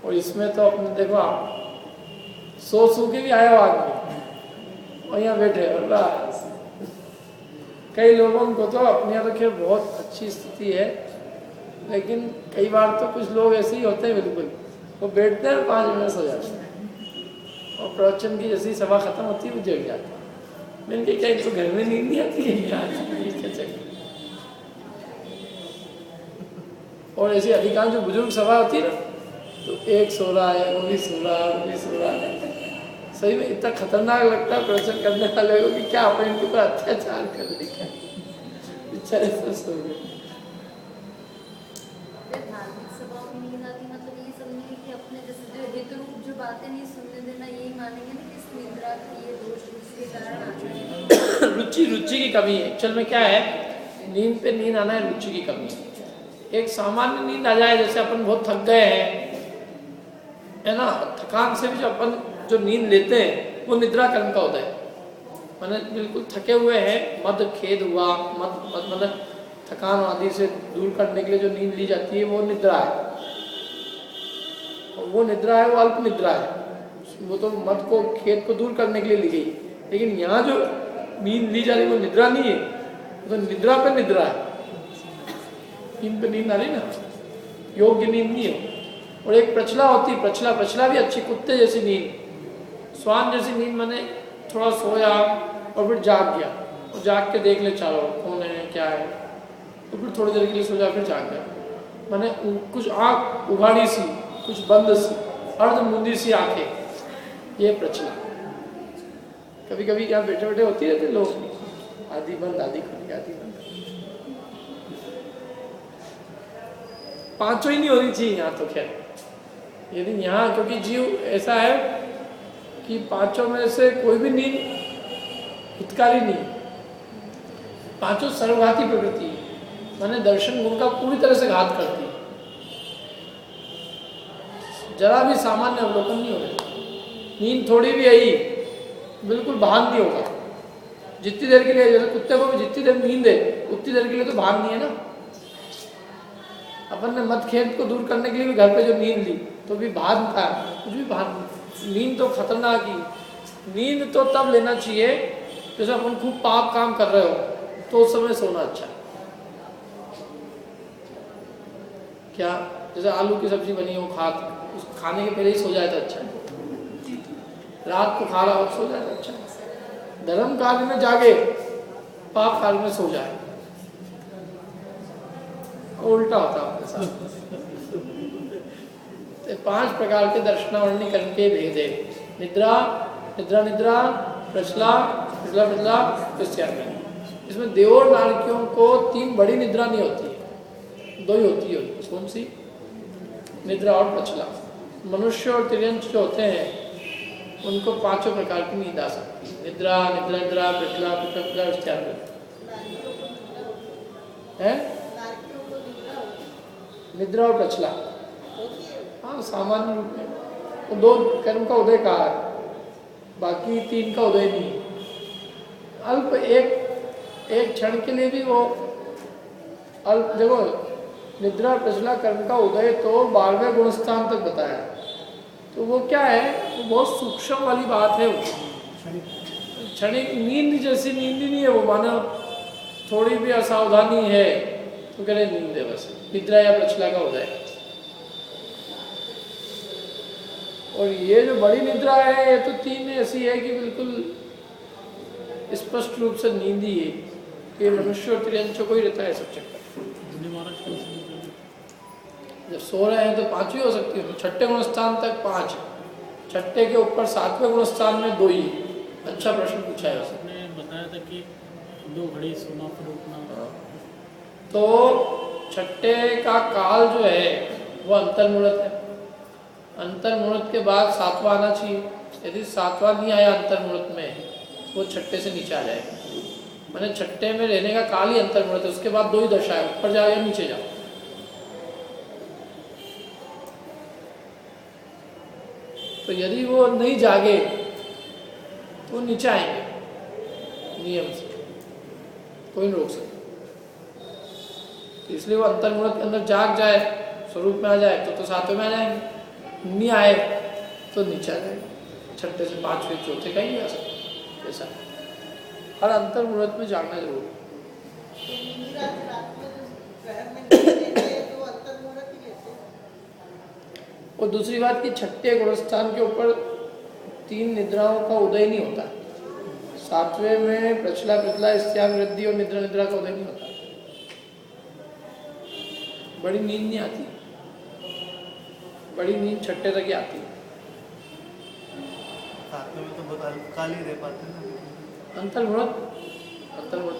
और इसमें तो अपने देखो आप सो के भी आया हो आदमी और यहाँ बैठे और बस। कई लोगों को तो अपने यहाँ तो खैर बहुत अच्छी स्थिति है, लेकिन कई बार तो कुछ लोग ऐसे ही होते हैं, बिल्कुल वो बैठते हैं 5 मिनट सो जाते हैं और प्रवचन की जैसी सभा खत्म होती है वो जग जाते हैं। मैंने कहा क्या इनको घर में नींद नहीं आती है? और ऐसी अधिकांश जो बुजुर्ग सभा होती है ना, तो एक सो रहा है, वो भी सो रहा है, वो भी सो रहा है। सही में इतना खतरनाक लगता है प्रवचन करने वाले को कि क्या अपन इनके ऊपर अत्याचार कर देगा, बेचारे सब सो गए। धार्मिक सभाओं में नींद आती, मतलब ये समझेंगे कि अपने जैसे जो हित रूप जो बातें नहीं सुनने देना, यही मानेंगे ना कि इस निद्रा का ये दोष इसके कारण आता है। रुचि की कमी है। एक्चुअल में क्या है, नींद पे नींद आना है, रुचि की कमी है। एक सामान्य नींद आ जाए, जैसे अपन बहुत थक गए हैं, है ना, थकान से भी जो अपन जो नींद लेते हैं वो निद्रा कर्म का होता है। मैंने बिल्कुल थके हुए हैं, मद खेद हुआ, मतलब थकान आदि से दूर करने के लिए जो नींद ली जाती है वो निद्रा है। और वो निद्रा है, वो अल्प निद्रा है, वो तो मद को खेद को दूर करने के लिए ली गई। लेकिन यहाँ जो नींद ली जा रही है वो निद्रा नहीं है, वो तो निद्रा पे निद्रा है। नींद पे नींद आ रही ना, योग्य नींद नहीं है। और एक प्रचला होती है, प्रचला भी अच्छी, कुत्ते जैसी नींद, स्वान जैसी नींद। मैंने थोड़ा सोया और फिर जाग गया, और जाग के देख ले चारों कौन है क्या है, तो फिर थोड़ी देर के लिए सो जा, फिर जाग गया। मैंने कुछ आँख उघाड़ी सी, कुछ बंद सी, अर्ध मूंदी सी आंखें, ये प्रचला। कभी कभी यहाँ बैठे बैठे होती रहते लोग, आधी बंद आधी खुली, आधी बंद। पांचों ही नहीं होनी चाहिए यहाँ तो खैर। यदि यहाँ क्योंकि जीव ऐसा है कि पांचों में से कोई भी नींद हितकारी नहीं, पांचों सर्वघाती प्रकृति है। मैंने दर्शन गुण का पूरी तरह से घात करती है, जरा भी सामान्य अवलोकन नहीं होगा। नींद थोड़ी भी आई बिल्कुल भान नहीं होगा। जितनी देर के लिए, जैसे कुत्ते को भी जितनी देर नींद है उतनी देर के लिए तो भान नहीं है ना। अपन ने मत खेद को दूर करने के लिए भी घर पे जो नींद ली तो भी भान था, कुछ भी भान नहीं। नींद तो खतरनाक ही। नींद तो तब लेना चाहिए जैसे अपन खूब पाप काम कर रहे हो, तो उस समय सोना अच्छा है। क्या जैसे आलू की सब्जी बनी हो, उस खाने के पहले ही सो जाए तो अच्छा है। रात को खा रहा हो सो जाए तो अच्छा है। धर्म कार्य में जागे, पाप कार्य में सो जाए, उल्टा होता है आपके साथ। तो 5 प्रकार के दर्शनावरणी करके भेद है। निद्रा, निद्रा निद्रा, प्रचला, प्रचला प्रचला, प्रत्याग्रह। इसमें देव और नारकियों को 3 बड़ी निद्रा नहीं होती है, 2 ही होती है। कौन सी? निद्रा और प्रचला। मनुष्य और तिर्यंश जो होते हैं उनको 5 प्रकार की नींद आ सकती है। निद्रा, निद्रा निद्रा, प्रचला, प्रचला प्रचला, प्रत्याग्रह है। निद्रा और प्रचला, हाँ सामान्य रूप में वो 2 कर्म का उदय कहा है, बाकी 3 का उदय नहीं। अल्प एक क्षण के लिए भी वो अल्प। देखो निद्रा प्रचला कर्म का उदय तो 12वें गुणस्थान तक बताया, तो वो क्या है, वो बहुत सूक्ष्म वाली बात है। वो क्षणिक नींद जैसी नींद ही नहीं है वो, मानो थोड़ी भी असावधानी है तो कह रहे नींद है, बस निद्रा या प्रचला का उदय। और ये जो बड़ी निद्रा है ये तो 3 ऐसी है कि बिल्कुल स्पष्ट रूप से नींद ही है कि मनुष्य और त्रियंचों को ही रहता है सब चक्कर। जब सो रहे हैं तो 5 ही हो सकती है, छठे गुणस्थान तक 5, छठे के ऊपर 7वें गुणस्थान में 2 ही। अच्छा प्रश्न पूछा है उसने। बताया था कि 2 घड़ी सोना फिर उठना। तो छठे का काल जो है वो अंतर्मुहूर्त है। अंतर्मुहूर्त के बाद 7वां आना चाहिए। यदि 7वां नहीं आया अंतर्मुहूर्त में वो छठे से नीचे आ जाएगा। मैंने छठे में रहने का काल ही अंतर्मुहूर्त है। उसके बाद 2 ही दशा है, ऊपर जाओ या नीचे जाओ। तो यदि वो नहीं जागे तो नीचे आएंगे नियम से, कोई नहीं रोक सकता। तो इसलिए वो अंतर्मुहूर्त के अंदर जाग जाए, स्वरूप में आ जाए तो 7वें में आ जाएंगे, नहीं आए तो नीचे आ जाएंगे। छठे से 5वें, चौथे का ही नहीं आ सकता। ऐसा हर अंतर्मुहूर्त में जागना जरूर। और दूसरी बात कि छठे गुणस्थान के ऊपर 3 निद्राओं का उदय नहीं होता। 7वें में प्रचला प्रचला स्त्याग वृद्धि और निद्रा निद्रा का उदय नहीं होता। बड़ी नींद नहीं आती, बड़ी नींद छठे तक ही आती है। 7वें में तो काल ही रह पाते हैं। अंतर्मुहूर्त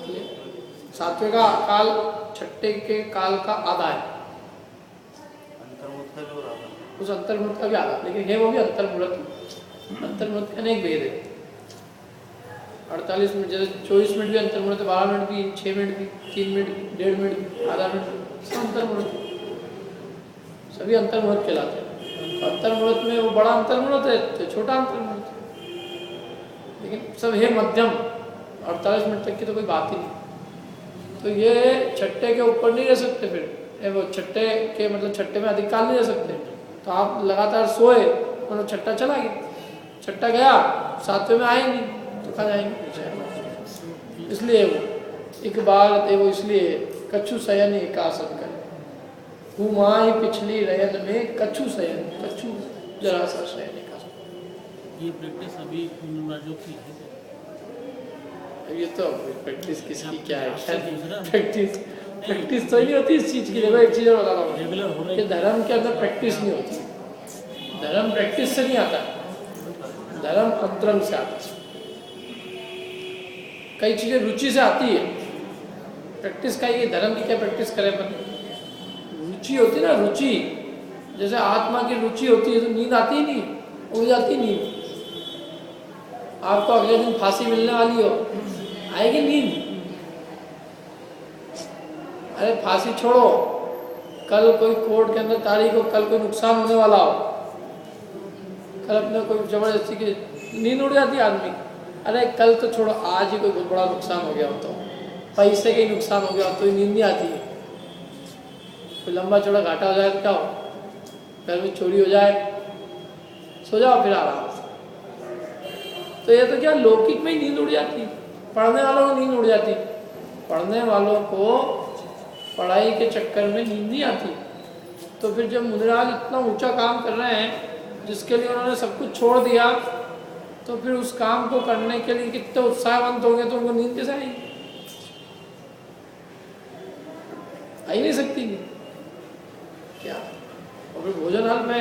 के लिए 7वें का काल छठे के काल का आधा है। अंतर्मुहूर्त का जो रहा उस अंतर्मुहूर्त का भी आधा, लेकिन है वो भी अंतर्मुहूर्त। अंतर्मुहूर्त के अनेक भेद है। 48 मिनट, जैसे 24 मिनट भी अंतर्मुहूर्त, 12 मिनट भी, 6 मिनट भी, 3 मिनट भी, 1.5 मिनट भी, आधा मिनट, सब अंतर्मुहूर्त, सभी अंतर्मुहूर्त कहलाते हैं। अंतर्मुहूर्त में वो बड़ा अंतर्मुहूर्त है तो छोटा अंतर्मुहूर्त, लेकिन सब है मध्यम। 48 मिनट तक की तो कोई बात ही नहीं। तो ये छठे के ऊपर नहीं रह सकते। फिर वो छठे के मतलब छठे में अधिक काल नहीं रह सकते। तो आप लगातार सोए मतलब छठा चला गया, छठा गया, 7वें में आए नहीं तो कहाँ जाएंगे। इसलिए वो एक बार वो इसलिए कछु शयन एकासन करे, हुमाई पिछली रयन में कछु शयन, कछु जरा सा शयन एकासन। ये प्रैक्टिस अभी राज्यों की है। ये तो प्रैक्टिस किसकी क्या है, प्रैक्टिस तो नहीं होती इस चीज़ की। देखो एक चीज़ और बता रहा हूँ कि धर्म के अंदर प्रैक्टिस नहीं होती। धर्म प्रैक्टिस से नहीं आता, धर्म अंतरंग से आता है। कई चीज़ें रुचि से आती है, प्रैक्टिस का ही। धर्म की क्या प्रैक्टिस करें अपन, रुचि होती है ना, रुचि। जैसे आत्मा की रुचि होती है तो नींद आती ही नहीं, उड़ जाती नींद। आपको अगले दिन फांसी मिलने वाली हो, आएगी नींद? अरे फांसी छोड़ो, कल कोई कोर्ट के अंदर तारीख हो, कल कोई नुकसान होने वाला हो, कल अपने कोई जबरदस्ती की नींद उड़ जाती है आदमी। अरे कल तो छोड़ो, आज ही कोई बहुत बड़ा नुकसान हो गया हो, तो पैसे का ही नुकसान हो गया हो तो नींद नहीं आती है। कोई लंबा चौड़ा घाटा हो जाए तो क्या हो, घर में चोरी हो जाए, सो जाओ फिर आराम से। तो ये तो क्या लौकिक में ही नींद उड़ जाती, पढ़ने वालों को नींद उड़ जाती। पढ़ने वालों को पढ़ाई के चक्कर में नींद नहीं आती। तो फिर जब मुनिराज इतना ऊंचा काम कर रहे हैं जिसके लिए उन्होंने सब कुछ छोड़ दिया, तो फिर उस काम को करने के लिए कितने उत्साहवंत होंगे, तो उनको नींद कैसे आएगी? आ ही नहीं सकती क्या। और फिर भोजन अल्प में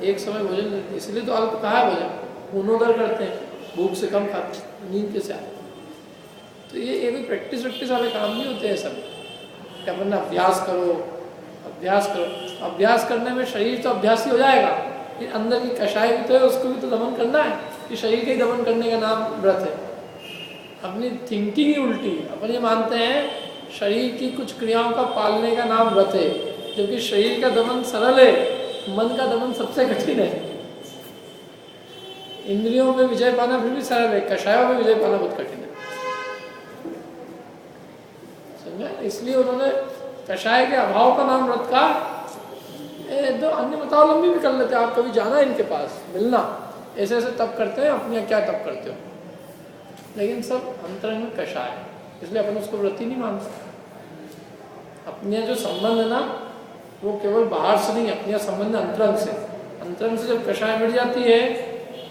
एक समय भोजन, इसलिए तो अल्प कहा है भोजन, पूर्णोदर करते हैं, भूख से कम खाते हैं, नींद कैसे आए? तो ये कोई प्रैक्टिस वैक्टिस वाले काम नहीं होते हैं सब। क्या बनना, अभ्यास करो, अभ्यास करो। अभ्यास करने में शरीर तो अभ्यासी हो जाएगा, फिर अंदर की कषाय भी तो है, उसको भी तो दमन करना है। कि शरीर के दमन करने का नाम व्रत है। अपनी थिंकिंग ही उल्टी। अपन ये मानते हैं शरीर की कुछ क्रियाओं का पालने का नाम व्रत है, जबकि शरीर का दमन सरल है, मन का दमन सबसे कठिन है। इंद्रियों में विजय पाना फिर भी सरल है, कषायों में विजय पाना बहुत कठिन है। समझा? इसलिए उन्होंने कषाय के अभाव का नाम व्रत का। तो अन्य मतावलंबी भी कर लेते हैं, आप कभी जाना इनके पास मिलना, ऐसे ऐसे तप करते हैं, अपने क्या तप करते हो। लेकिन सब अंतरंग में कषाय है, इसलिए अपन उसको वृत्ति नहीं मानते। अपने जो संबंध है ना वो केवल बाहर से नहीं, अपने संबंध अंतरंग से। अंतरंग से जब कषाय मिट जाती है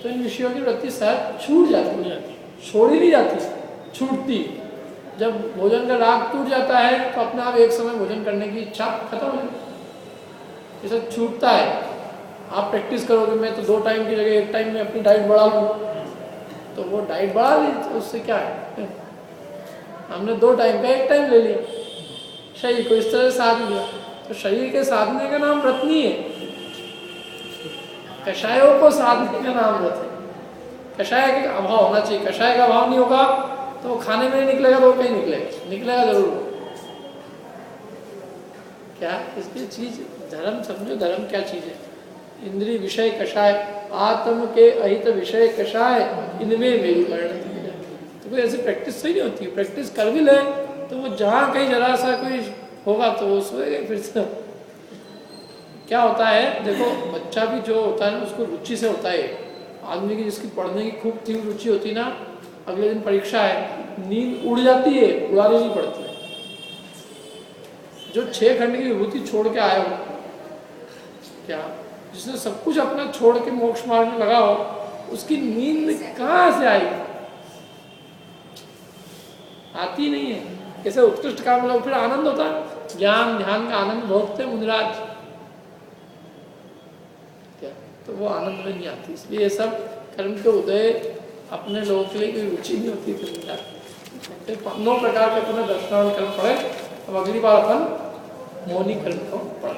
तो इन विषयों की वृत्ति शायद छूट जाती है, छोड़ी नहीं जाती, छूटती। जब भोजन का राग टूट जाता है तो अपने आप एक समय भोजन करने की इच्छा खत्म हो जाती है, ये छूटता है। आप प्रैक्टिस करोगे, मैं तो 2 टाइम की जगह 1 टाइम में अपनी डाइट बढ़ा लूँ, तो वो डाइट बढ़ा ली तो उससे क्या है, हमने 2 टाइम का 1 टाइम ले लिया, शरीर को इस तरह से साध लिया। तो शरीर के साधने का नाम व्रत नहीं है, कषायों को साधने का नाम व्रत है। कषाय का अभाव होना चाहिए, कषाय का अभाव नहीं होगा तो वो खाने में नहीं निकलेगा तो वो कहीं निकलेगा जरूर। क्या इसकी चीज धर्म समझो, धर्म क्या चीज है। इंद्रिय विषय कषाय, आत्म के अहित विषय कषाय, इनमें मेरी परिणति। तो कोई ऐसी प्रैक्टिस सही नहीं होती, प्रैक्टिस कर भी ले तो वो जहाँ कहीं जरा सा कोई होगा तो वो सोएगा फिर से। क्या होता है देखो, बच्चा भी जो होता है ना उसको रुचि से होता है। आदमी की जिसकी पढ़ने की खूब तीव्र रुचि होती है ना, अगले दिन परीक्षा है, नींद उड़ जाती है, उड़ानी नहीं पड़ती है। जो 6 खंड की विभूति छोड़ के आया हो, क्या जिसने सब कुछ अपना छोड़ के मोक्ष मार्ग में लगा हो, उसकी नींद कहाँ से आएगी, आती नहीं है। कैसे उत्कृष्ट काम लोग फिर आनंद होता है, ज्ञान ध्यान का आनंद भोगते मुनिराज, क्या तो वो आनंद में नहीं आती। इसलिए ये सब कर्म के उदय अपने लोगों के लिए कोई रुचि नहीं होती। फिर 9 प्रकार के अपने दर्शनान कर्म पढ़े। अब अगली बार अपन मौनी कर्म को पढ़ें।